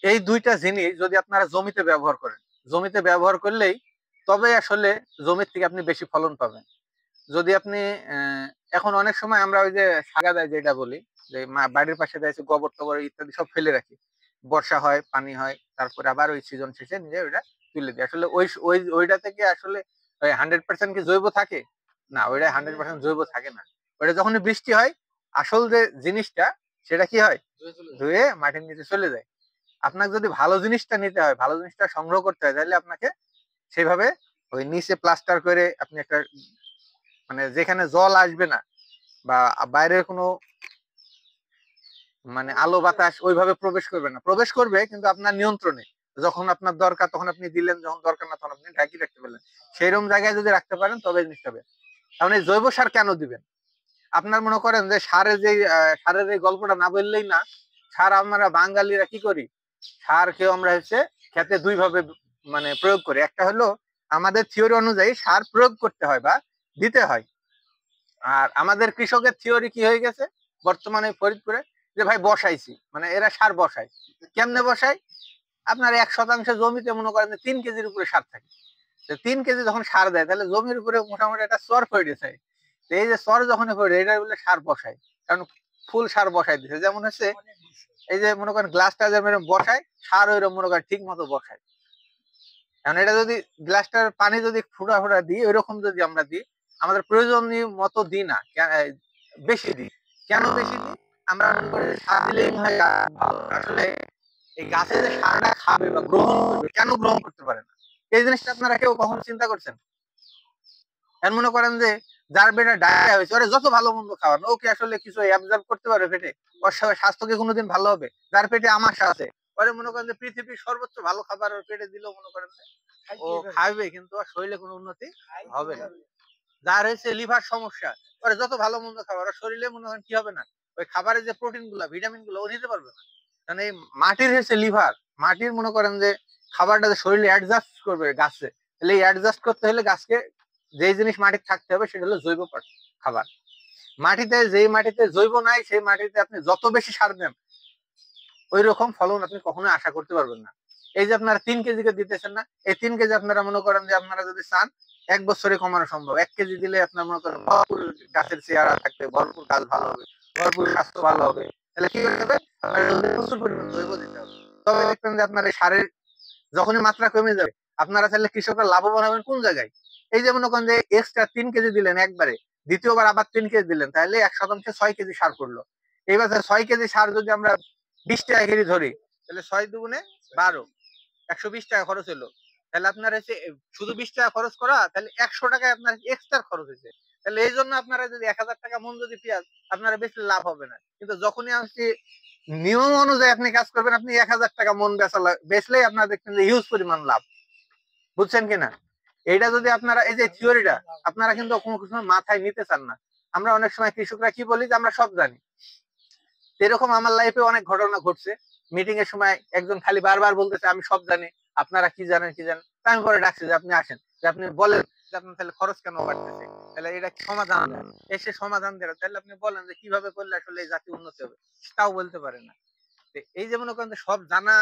এই দুইটা জিনিস যদি আপনারা জমিতে ব্যবহার করেন, জমিতে ব্যবহার করলেই তবে আসলে জমির থেকে আপনি বেশি ফলন পাবেন। যদি আপনি এখন অনেক সময় আমরা ওই যে সাগা দেয় যেটা বলি, যে বাড়ির পাশে দেয় গোবর টবর ইত্যাদি সব ফেলে রাখি, বর্ষা হয়, পানি হয়, তারপরে আবার ওই সিজন শেষে নিজে ওইটা তুলে দিই। আসলে ওইটা থেকে আসলে 100% কি জৈব থাকে না, ওইটা 100% জৈব থাকে না। ওইটা যখনই বৃষ্টি হয় আসল যে জিনিসটা সেটা কি হয়, ধুয়ে মাটির নিচে চলে যায়। আপনাকে যদি ভালো জিনিসটা নিতে হয়, ভালো জিনিসটা সংগ্রহ করতে হয়, তাহলে আপনাকে সেভাবে ওই নিচে প্লাস্টার করে আপনি একটা মানে যেখানে জল আসবে না বা বাইরের কোনো মানে আলো বাতাস ওইভাবে প্রবেশ করবে না, প্রবেশ করবে কিন্তু আপনার নিয়ন্ত্রণে, যখন আপনার দরকার তখন আপনি দিলেন, যখন দরকার না তখন আপনি ঢাকি রাখতে পারলেন, সেইরকম জায়গায় যদি রাখতে পারেন তবে জিনিসটা হবে। তাহলে জৈব সার কেন দিবেন? আপনার মনে করেন যে সারের এই গল্পটা না বললেই না। সার আমরা বাঙালিরা কি করি, সার কেউ আমরা হচ্ছে খেতে দুই ভাবে মানে প্রয়োগ করি। একটা হলো আমাদের থিওরি অনুযায়ী সার প্রয়োগ করতে হয় বা দিতে হয়, আর আমাদের কৃষকের থিওরি কি হয়ে গেছে বর্তমানে ফরিদপুরে, যে ভাই বসাইছি, মানে এরা সার বসায়। কেমনে বসায়? আপনার 1% জমিতে মনে করেন 3 কেজির উপরে সার থাকে, 3 কেজি যখন সার দেয় তাহলে জমির উপরে মোটামুটি একটা চর পড়ে যায়। এই যে চর যখন পড়ে এটা বলে সার বসায়, কারণ ফুল সার বসাই দিচ্ছে। যেমন হচ্ছে এই যে মনে করেন গ্লাসটা যেমন বসায়, সার ওইরকম মনে করেন ঠিক মতো বসায়। কারণ এটা যদি গ্লাসটার পানি যদি ফুটা ফুটা দিই ওইরকম যদি আমরা দিই, আমাদের প্রয়োজনীয় মতো দিই না, বেশি দিই। কেন বেশি দিই? আমরা মনে করি সার দিলেই হয় ভালো, আসলে এই গাছে যে সারটা খাবে বা গ্রহণ করবে, কেন গ্রহণ করতে পারে না, এই জিনিসটা আপনারা কেউ কখনো চিন্তা করছেন? এর মনে করেন যে যার পেটে ডায়রিয়া হয়েছে, ওরা যত ভালো মন্দ খাওয়ান, ও কি আসলে কিছু অ্যাবজর্ব করতে পারবে পেটে? ওর স্বাস্থ্য কি কোনোদিন ভালো হবে? যার পেটে আমাশা আছে, ওরে মনে করেন যে পৃথিবীর সর্বোচ্চ ভালো খাবার ওর পেটে দিলেও মনে করেন ও খাবে, কিন্তু ওর শরীরে কোনো উন্নতি হবে না। যার হয়েছে লিভার সমস্যা, ওরা যত ভালো মন্দ খাবার, ওর শরীরে মনে করেন কি হবে না, ওই খাবারের যে প্রোটিন গুলা, ভিটামিন গুলো ও নিতে পারবে না। কারণ এই মাটির হয়েছে লিভার, মাটির মনে করেন যে খাবারটা যে শরীরে অ্যাডজাস্ট করবে গাছে, তাহলে এই অ্যাডজাস্ট করতে হলে গাছকে যেই জিনিস মাটিতে থাকতে হবে সেটা হলো জৈব খাবার। মাটিতে যেই মাটিতে জৈব নাই সেই মাটিতে আপনি যত বেশি সার দেন ওই রকম ফলন আপনি কখনোই আশা করতে পারবেন না। এই যে আপনারা 3 কেজি কে দিতেছেন না, এই 3 কেজি আপনারা মনে করেন যে আপনারা যদি চান 1 বছরে কমানো সম্ভব। 1 কেজি দিলে আপনার মনে করেন ভরপুর গাছের চেহারা থাকবে, ভরপুর গাছ ভালো হবে, ভরপুর স্বাস্থ্য ভালো হবে। তাহলে কি হবে? প্রচুর পরিমাণ জৈব দিতে হবে। তবে দেখবেন যে আপনার এই সারের যখনই মাত্রা কমে যাবে, আপনারা তাহলে কৃষকরা লাভবান হবেন কোন জায়গায়? এই যে মনে করেন যে এক্সট্রা 3 কেজি দিলেন একবারে, দ্বিতীয়বার আবার 3 কেজি দিলেন, তাহলে 1% 6 কেজি সার করলো। এইবার 6 কেজি সার যদি আমরা 20 টাকা কেজি ধরি, তাহলে 6 দুগুণে 12, 120 টাকা খরচ হলো। তাহলে আপনার হচ্ছে শুধু 20 টাকা খরচ করা, তাহলে 100 টাকায় আপনার এক্সট্রা খরচ হয়েছে। তাহলে এই জন্য আপনারা যদি 1000 টাকা মন যদি পেঁয়াজ আপনারা বেশি লাভ হবে না। কিন্তু যখনই আসছি নিয়ম অনুযায়ী আপনি কাজ করবেন, আপনি 1000 টাকা মন বেচলেই আপনারা দেখবেন যে হিউজ পরিমাণ লাভ। বুঝছেন কিনা? এইটা যদি আপনারা এই যে থিওরিটা আপনারা কিন্তু কোনো সময় মাথায় নিতে চান না। আমরা অনেক সময় কৃষকরা কি বলি যে আমরা সব জানি। এরকম আমার লাইফে অনেক ঘটনা ঘটছে। মিটিং এর সময় একজন খালি বারবার বলতেছে আমি সব জানি, আপনারা কি জানেন কি জানেন। আমি পরে ডাকছি যে আপনি আসেন, যে আপনি বলেন যে আপনার তাহলে খরচ কেন বাড়তেছে। তাহলে এটা সমাধান দেন, এসে সমাধান দেন, তাহলে আপনি বলেন যে কিভাবে করলে আসলে এই জাতি উন্নতি হবে, তাও বলতে পারে না। এই যে মনে করেন সব জানা,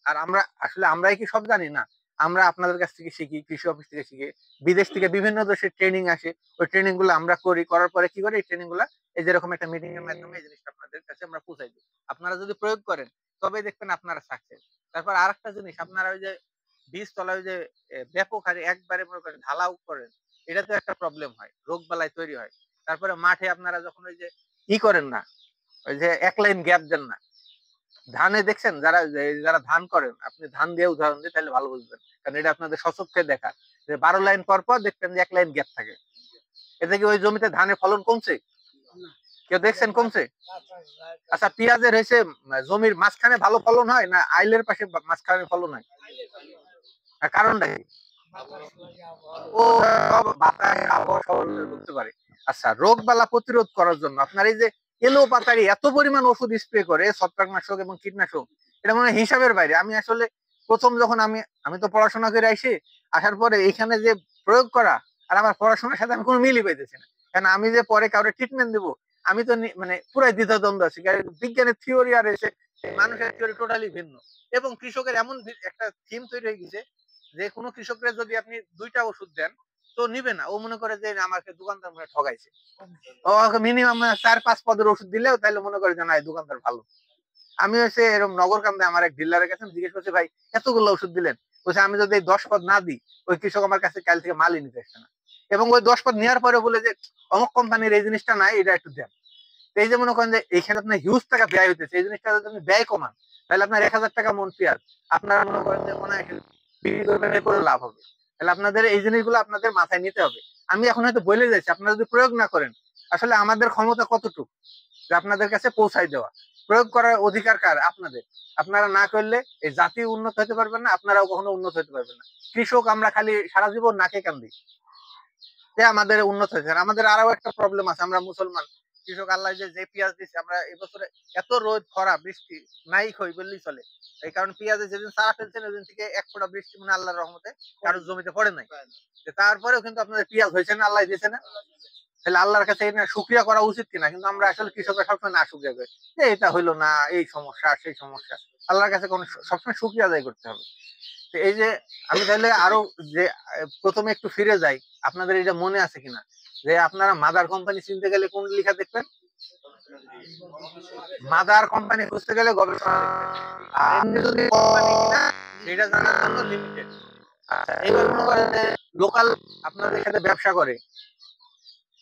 আর আমরা আসলে আমরাই কি সব জানি না, আমরা আপনাদের কাছ থেকে শিখি, কৃষি অফিস থেকে শিখি, বিদেশ থেকে বিভিন্ন দেশের ট্রেনিং আসে, ওই ট্রেনিং গুলো আমরা করি, করার পরে কি করি, এই ট্রেনিং গুলা এই যেরকম একটা মিটিং এর মাধ্যমে এই জিনিসটা আপনাদের কাছে আমরা পৌঁছাই দিই। আপনারা যদি প্রয়োগ করেন তবে দেখবেন আপনারা সাকসেস। তারপর আরেকটা জিনিস, আপনারা ওই যে বীজ তলায় যে ব্যাপক হারে একবারে মনে করেন ঢালাও করেন, এটাতে একটা প্রবলেম হয়, রোগ বালাই তৈরি হয়। তারপরে মাঠে আপনারা যখন ওই যে ই করেন না, ওই যে এক লাইন গ্যাপ দেন না, ধানে দেখছেন যারা যারা ধান করেন, আপনি ধান দিয়ে উদাহরণ দিই তাহলে ভালো বুঝবেন, কারণ এটা আপনাদের সচক্ষে দেখা, যে 12 লাইন পর পর দেখবেন যে এক লাইন গ্যাপ থাকে। এতে কি ওই জমিতে ধানের ফলন কমছে? কেউ দেখছেন কমছে? আচ্ছা, পেঁয়াজের হয়েছে জমির মাঝখানে ভালো ফলন হয় না আইলের পাশে মাঝখানে ফলন হয়? কারণটা কি? ও বাতাস আবহাওয়া সব ঢুকতে পারে। আচ্ছা, রোগ বালা প্রতিরোধ করার জন্য আপনার এই যে এলো পাতারি এত পরিমাণ ওষুধ স্প্রে করে, ছত্রাকনাশক এবং কীটনাশক, এটা মনে হয় হিসাবের বাইরে। আমি আসলে প্রথম যখন আমি তো পড়াশোনা করে আসি, আসার পরে এখানে যে প্রয়োগ করা আর আমার পড়াশোনার সাথে আমি কোনো মিলই পাইতেছি না। কারণ আমি যে পরে কাউরে ট্রিটমেন্ট দিব, আমি তো মানে পুরাই দ্বিধাদ্বন্দ্ব আছি, কারণ বিজ্ঞানের থিওরি আর এসে মানুষের থিওরি টোটালি ভিন্ন। এবং কৃষকের এমন একটা থিম তৈরি হয়ে গেছে যে কোনো কৃষকের যদি আপনি 2টা ওষুধ দেন তো নিবে না, ও মনে করে যে আমাকে দোকানদার মনে ঠগাইছে। ও মিনিমাম 4-5 পদের ওষুধ দিলেও তাহলে মনে করে যে না, এই দোকানদার ভালো। আমি হচ্ছে এরকম নগরকান্দে আমার এক ডিলারের কাছে জিজ্ঞেস করছি, ভাই এতগুলো ওষুধ দিলেন? বলছে আমি যদি 10 পদ না দিই, ওই কৃষক আমার কাছে কাল থেকে মালই নিতে আসছে না। এবং ওই 10 পদ নেওয়ার পরে বলে যে অমুক কোম্পানির এই জিনিসটা নাই, এটা একটু দেন। এই যে মনে করেন যে এইখানে আপনার হিউজ টাকা ব্যয় হইতেছে, এই জিনিসটা যদি আপনি ব্যয় কমান, তাহলে আপনার 1000 টাকা মন পেঁয়াজ আপনারা মনে করেন যে অনায়াসে বিক্রি করবেন, এরপরে লাভ হবে। তাহলে আপনাদের এই জিনিসগুলো আপনাদের মাথায় নিতে হবে। আমি এখন হয়তো বলে যাচ্ছি, আপনারা যদি প্রয়োগ না করেন, আসলে আমাদের ক্ষমতা কতটুকু যে আপনাদের কাছে পৌঁছাই দেওয়া। প্রয়োগ করার অধিকার কার? আপনাদের। আপনারা না করলে এই জাতি উন্নত হতে পারবেন না, আপনারাও কখনো উন্নত হতে পারবেন না। কৃষক আমরা খালি সারা জীবন নাকে কান্দি যে আমাদের উন্নত হয়েছে। আমাদের আরো একটা প্রবলেম আছে, আমরা মুসলমান কৃষক, আল্লাহ যে পেঁয়াজ দিচ্ছে, আমরা এবছরে এত রোদ খরা বৃষ্টি নাই খই বললেই চলে। এই কারণ পেঁয়াজে যেদিন সারা ফেলছেন ওই দিন থেকে এক ফোঁটা বৃষ্টি মানে আল্লাহর রহমতে কারোর জমিতে পড়ে নাই। তারপরেও কিন্তু আপনাদের পেঁয়াজ হয়েছে না, আল্লাহ দিয়েছে না। তাহলে আল্লাহর কাছে এটা শুকরিয়া করা উচিত কিনা? কিন্তু আমরা আসলে কৃষকরা সবসময় না শুকরিয়া করি, যে এটা হইলো না, এই সমস্যা সেই সমস্যা। আল্লাহর কাছে কোন সবসময় শুকরিয়া আদায় করতে হবে। তো এই যে আমি তাহলে আরো যে প্রথমে একটু ফিরে যাই, আপনাদের এটা মনে আছে কিনা যে আপনারা মাদার কোম্পানি চিনতে গেলে কোন লেখা দেখবেন? মাদার কোম্পানি খুঁজতে গেলে গবেষণা দেখবেন। আর এমনি যদি কোম্পানি কিনা সেটা জানার জন্য লিমিটেড। এইবার মনে করেন যে লোকাল আপনাদের সাথে ব্যবসা করে,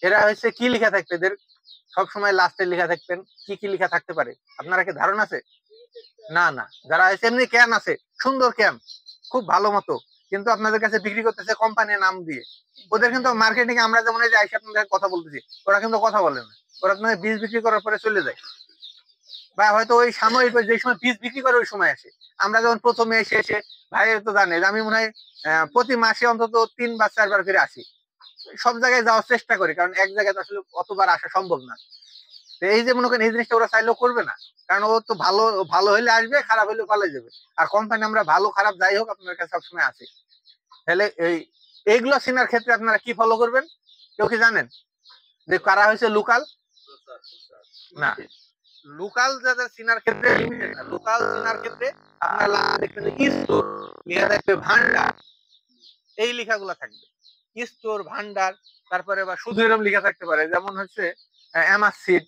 এরা হচ্ছে কি লেখা থাকবে এদের সবসময় লাস্টে লেখা থাকবেন, কি কি লেখা থাকতে পারে আপনারা কি ধারণা আছে? না না, যারা আছে এমনি ক্যান আছে, সুন্দর ক্যান, খুব ভালো মতো, কিন্তু আপনাদের কাছে বিক্রি করতেছে কোম্পানির নাম দিয়ে। ওদের কিন্তু মার্কেটিং আমরা যেমন এই যে আইসা আপনাদের কথা বলতেছি, ওরা কিন্তু কথা বলে না, ওরা আপনাদের বীজ বিক্রি করার পরে চলে যায়, বা হয়তো ওই সাময়িক যে সময় বীজ বিক্রি করে ওই সময় আসে। আমরা যখন প্রথমে এসে ভাই তো জানে আমি মনে হয় প্রতি মাসে অন্তত 3 বা 4 বার করে আসি, সব জায়গায় যাওয়ার চেষ্টা করি, কারণ এক জায়গায় তো আসলে অতবার আসা সম্ভব না। তো এই যে মনে করেন এই জিনিসটা ওরা চাইলেও করবে না, কারণ ও তো ভালো ভালো হইলে আসবে, খারাপ হইলে পালাই যাবে। আর কোম্পানি আমরা ভালো খারাপ যাই হোক আপনার কাছে সবসময় আছে। তাহলে এইগুলো চেনার ক্ষেত্রে আপনারা কি ফলো করবেন? কেউ কি জানেন যে কারা হয়েছে লোকাল? না, লোকাল যাদের চেনার ক্ষেত্রে লিমিটেড না, লোকাল চেনার ক্ষেত্রে আপনারা দেখবেন স্টোর লেখা থাকবে, ভান্ডার, এই লেখাগুলো থাকবে, স্টোর ভান্ডার। তারপরে বা শুধু এরকম লেখা থাকতে পারে, যেমন হচ্ছে এমআর সিড,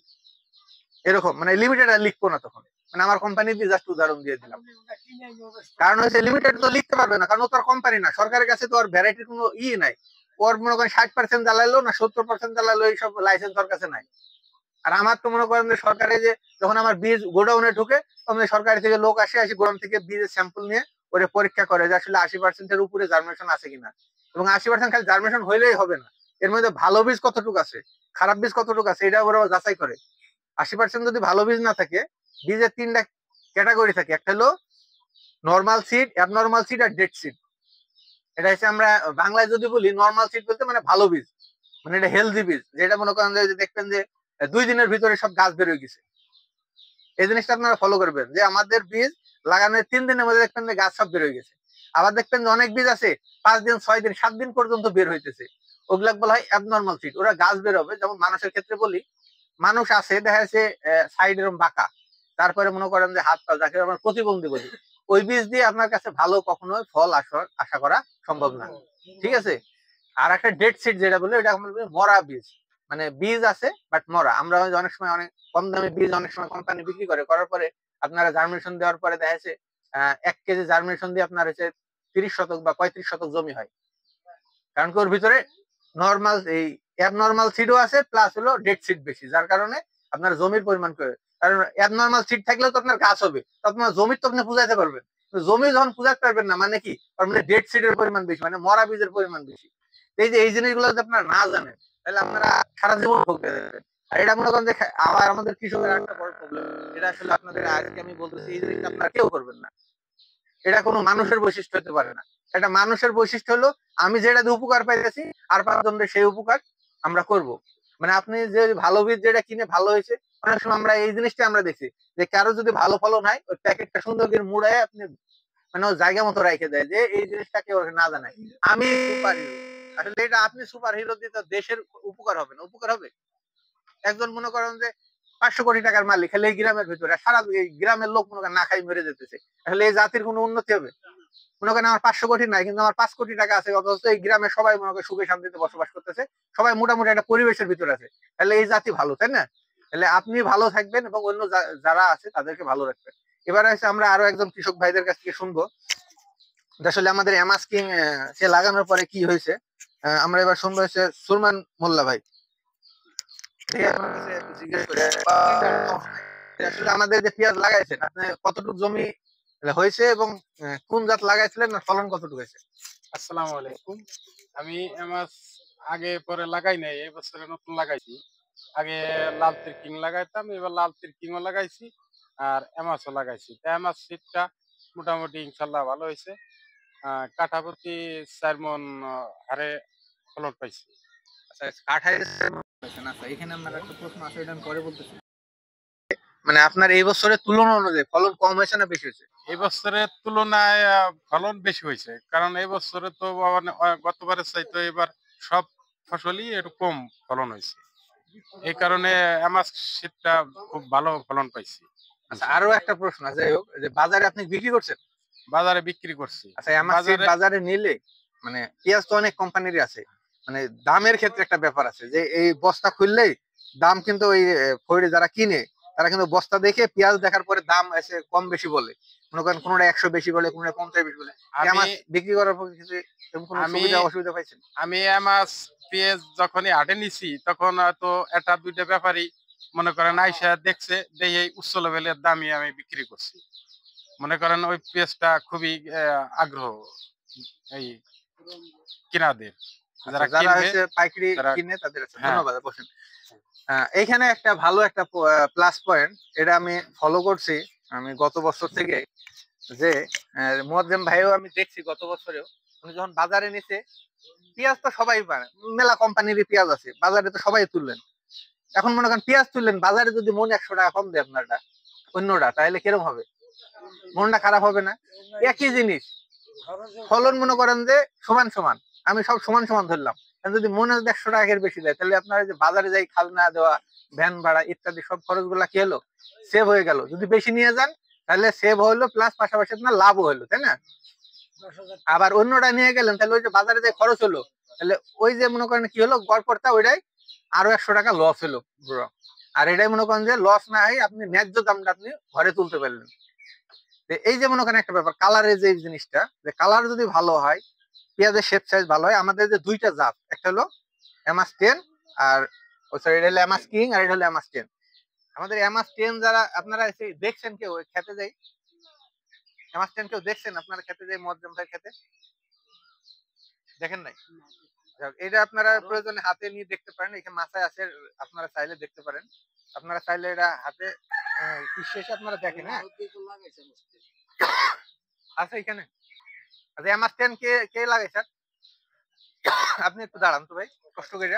এরকম মানে লিমিটেড আর লিখবো না তখন, মানে আমার কোম্পানি দিয়ে জাস্ট উদাহরণ দিয়ে দিলাম। কারণ হচ্ছে লিমিটেড তো লিখতে পারবে না, কারণ ও তো কোম্পানি না, সরকারের কাছে তো আর ভ্যারাইটির কোনো নাই। ওর মনে করেন 60% জ্বালাইলো না 70% জ্বালাইলো, এইসব লাইসেন্স ওর কাছে নাই। আর আমার তো মনে করেন যে সরকারে যে যখন আমার বীজ গোডাউনে ঢুকে, তখন সরকারি থেকে লোক আসে গোডাউন থেকে বীজের স্যাম্পল নিয়ে ওরে পরীক্ষা করে যে আসলে 80% উপরে জার্মিনেশন আছে কিনা। এবং 80% খালি জার্মিনেশন হইলেই হবে না, এর মধ্যে ভালো বীজ কতটুকু আছে, খারাপ বীজ কতটুকু আছে, এটা ওরা যাচাই করে। 80% যদি ভালো বীজ না থাকে, বীজের 3টা ক্যাটাগরি থাকে, একটা হলো নর্মাল সিড, অ্যাবনর্মাল সিড আর ডেড সিড। এটা হচ্ছে আমরা বাংলায় যদি বলি, নর্মাল সিড বলতে মানে ভালো বীজ, মানে এটা হেলদি বীজ, যেটা মনে করেন যে দেখবেন যে 2 দিনের ভিতরে সব গাছ বের হয়ে গেছে। এই জিনিসটা আপনারা ফলো করবেন যে আমাদের বীজ লাগানোর 3 দিনের মধ্যে দেখবেন যে গাছ সব বের হয়ে গেছে। আবার দেখবেন যে অনেক বীজ আছে 5 দিন 6 দিন 7 দিন পর্যন্ত বের হইতেছে, ওগুলা বলা হয় অ্যাবনর্মাল সিড। ওরা গাছ বের হবে, যেমন মানুষের ক্ষেত্রে বলি, মানুষ আছে দেখা যাচ্ছে সাইড এরকম বাঁকা, তারপরে মনে করেন যে হাত পা, যাকে আমরা প্রতিবন্ধী বলি, ওই বীজ দিয়ে আপনার কাছে ভালো কখনো ফল আশা করা সম্ভব না। ঠিক আছে। আর একটা ডেড সিড যেটা বলে, এটা আমরা বলি মরা বীজ, মানে বীজ আছে বাট মরা। আমরা অনেক সময় অনেক কম দামে বীজ অনেক সময় কোম্পানি বিক্রি করে, করার পরে আপনারা জার্মিনেশন দেওয়ার পরে দেখা যাচ্ছে 1 কেজি জার্মিনেশন দিয়ে আপনার হচ্ছে 30 শতক বা 35 শতক জমি হয়। কারণ কি ওর ভিতরে নর্মাল এই অ্যাবনর্মাল সিডও আছে, প্লাস হলো ডেড সিড বেশি, যার কারণে আপনার জমির পরিমাণ করে। কারণ অ্যাবনর্মাল সিড থাকলেও তো আপনার গাছ হবে, তো আপনার জমির তো আপনি পূজাইতে পারবেন। জমি যখন পূজাতে পারবেন না, মানে কি, মানে ডেড সিডের পরিমাণ বেশি, মানে মরা বীজের পরিমাণ বেশি। এই যে এই জিনিসগুলো যদি আপনারা না জানেন, তাহলে আপনারা সারা জীবন ভোগে যাবেন। আর এটা মনে করেন যে আবার আমাদের কৃষকের একটা বড় প্রবলেম, এটা আসলে আপনাদের আজকে আমি বলতেছি, এই জিনিসটা আপনারা কেউ করবেন না। এটা কোনো মানুষের বৈশিষ্ট্য হতে পারে না। এটা মানুষের বৈশিষ্ট্য হলো আমি যেটা দিয়ে উপকার পাইতেছি আর 5 জনের সেই উপকার আমরা করব। মানে আপনি যে ভালো বীজ যেটা কিনে ভালো হয়েছে, অনেক সময় আমরা এই জিনিসটা আমরা দেখছি যে কারো যদি ভালো ফলন হয়, ওই প্যাকেটটা সুন্দর করে মুড়ায় আপনি মানে ও জায়গা মতো রেখে দেয়, যে এই জিনিসটা কেউ না জানায় আমি সুপার হিরো। আসলে এটা আপনি সুপার হিরো দিয়ে তো দেশের উপকার হবে না। উপকার হবে একজন মনে করেন যে 500 কোটি টাকার মালিক, খালি এই গ্রামের ভিতরে সারা গ্রামের লোক মনে করেন না খাই মেরে যেতেছে, আসলে এই জাতির কোনো উন্নতি হবে? মনে করেন আমার 500 কোটি নাই, কিন্তু আমার 5 কোটি টাকা আছে, অথচ এই গ্রামে সবাই মনে করেন সুখে শান্তিতে বসবাস করতেছে, সবাই মোটামুটি একটা পরিবেশের ভিতরে আছে, তাহলে এই জাতি ভালো, তাই না? তাহলে আপনি ভালো থাকবেন এবং অন্য যারা আছে তাদেরকে ভালো রাখবেন। এবারে হচ্ছে আমরা আরো একজন কৃষক ভাইদের কাছ থেকে শুনবো আসলে আমাদের এমাস কিং সে লাগানোর পরে কি হয়েছে। আমরা এবার শুনবো হচ্ছে সুরমান মোল্লা ভাই। আসলে আমাদের যে পেঁয়াজ লাগাইছেন, আপনি কতটুকু জমি হয়েছে এবং কোন জাত লাগাইছিলেন, না ফলন কতটুকু হয়েছে? আসসালামু আলাইকুম। আমি এমাস আগে পরে লাগাই নাই, এই বছরে নতুন লাগাইছি। আগে লাল তীর কিং লাগাইতাম, এবার লাল তীর কিংও লাগাইছি আর এমাসও লাগাইছি। তা এমাস শীতটা মোটামুটি ইনশাল্লাহ ভালো হয়েছে। কাঠা প্রতি 4 মণ হারে ফলন পাইছি। আচ্ছা, আচ্ছা, এখানে আপনার একটা প্রশ্ন আছে, এটা আমি পরে বলতেছি। মানে আপনার এই বছরের তুলনা অনুযায়ী ফলন কম হয়েছে না বেশি হয়েছে? এই বছরের তুলনায় ফলন বেশি হয়েছে, কারণ এই বছরে তো মানে গতবারের চাইতে এবার সব ফসলই একটু কম ফলন হয়েছে। এই কারণে আমার শীতটা খুব ভালো ফলন পাইছি। আচ্ছা, আরো একটা প্রশ্ন, যাই হোক, যে বাজারে আপনি বিক্রি করছেন? বাজারে বিক্রি করছি। আচ্ছা, বাজারে নিলে মানে পেঁয়াজ তো অনেক কোম্পানিরই আছে, মানে দামের ক্ষেত্রে একটা ব্যাপার আছে, যে এই বস্তা খুললেই দাম কিন্তু ওই ফইরে যারা কিনে তারা কিন্তু বস্তা দেখে পেঁয়াজ দেখার পরে দাম এসে কম বেশি বলে, মনে করেন কোনোটা 100 বেশি বলে, কোনোটা 50 বেশি বলে। আমার বিক্রি করার পর কিছু কোনো সুবিধা অসুবিধা পাইছেন? আমি আমার পেঁয়াজ যখনই হাটে নিছি, তখন তো একটা দুইটা ব্যাপারী মনে করেন আইসা দেখছে, দেখে উচ্চ লেভেলের দামই আমি বিক্রি করছি। মনে করেন ওই পেঁয়াজটা খুবই আগ্রহ এই কিনাদের, যারা হচ্ছে পাইকারি কিনে তাদের আছে। হ্যাঁ। ধন্যবাদ। বসেন। এইখানে একটা ভালো একটা প্লাস পয়েন্ট, এটা আমি ফলো করছি আমি গত বছর থেকে, যে মুয়াজ্জেম ভাইও আমি দেখছি গত বছরেও উনি যখন বাজারে নিছে, পেঁয়াজ তো সবাই পারে, মেলা কোম্পানির পেঁয়াজ আছে বাজারে, তো সবাই তুললেন। এখন মনে করেন পেঁয়াজ তুললেন, বাজারে যদি মন 100 টাকা কম দেয় আপনারটা অন্যটা, তাহলে কিরকম হবে? মনটা খারাপ হবে না? একই জিনিস, ফলন মনে করেন যে সমান সমান, আমি সব সমান সমান ধরলাম, যদি মনে হয় 100 টাকার বেশি দেয়, তাহলে আপনার যে বাজারে যাই খাজনা দেওয়া, ভ্যান ভাড়া ইত্যাদি সব খরচ গুলা কি হলো, সেভ হয়ে গেল। যদি বেশি নিয়ে যান তাহলে সেভ হলো, প্লাস পাশাপাশি আপনার লাভও হলো, তাই না? আবার অন্যটা নিয়ে গেলেন, তাহলে ওই যে বাজারে যে খরচ হলো, তাহলে ওই যে মনে করেন কি হলো, গড়পড়তা ওইটাই আরো 100 টাকা লস হলো। আর এটাই মনে করেন যে লস না হয় আপনি ন্যায্য দামটা আপনি ঘরে তুলতে পারলেন। এই যে মনে করেন একটা ব্যাপার, কালারের যে জিনিসটা, যে কালার যদি ভালো হয়, পেঁয়াজের শেপ সাইজ ভালো হয়। আমাদের যে দুইটা জাত, একটা হলো এমাস 10 আর এটা হলো এমাস কিং, আর এটা হলো এমাস 10। আমাদের এমাস 10 যারা আপনারা দেখছেন, কেউ খেতে যাই এমাস 10 কেউ দেখছেন? আপনারা খেতে যাই মুয়াজ্জেম ভাই খেতে দেখেন নাই? এটা আপনারা প্রয়োজনে হাতে নিয়ে দেখতে পারেন, এখানে মাথায় আছে, আপনারা চাইলে দেখতে পারেন। আপনারা চাইলে এটা হাতে শেষে আপনারা দেখেন। হ্যাঁ, আছে এখানে। আচ্ছা, এমাস 10 কে কে লাগাইছেন? আপনি একটু দাঁড়ান তো ভাই, কষ্ট করে।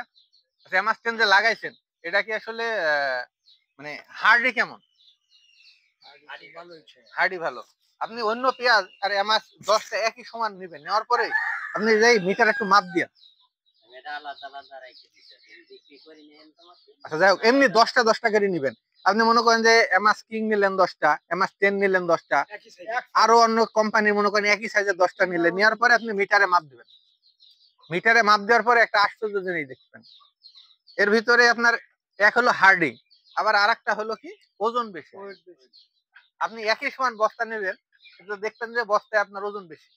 আচ্ছা, এমাস 10 যে লাগাইছেন, এটা কি আসলে মানে হার্ডি কেমন? হার্ডি ভালো। আপনি অন্য পেঁয়াজ আর এমাস 10টা একই সমান নেবেন, নেওয়ার পরে আপনি যাই মিটার একটু মাপ দিয়া আচ্ছা যাই হোক, এমনি 10টা করে নিবেন। আপনি মনে করেন যে এমএস কিং নিলেন 10টা, এমএস 10 নিলেন 10টা, আরো অন্য কোম্পানির মনে করেন একই সাইজের 10টা নিলেন। নেওয়ার পরে আপনি মিটারে মাপ দিবেন। মিটারে মাপ দেওয়ার পরে একটা আশ্চর্য জিনিস দেখবেন, এর ভিতরে আপনার এক হলো হার্ডিং, আবার আর একটা হলো কি ওজন বেশি। আপনি একই সমান বস্তা নেবেন কিন্তু দেখবেন যে বস্তায় আপনার ওজন বেশি।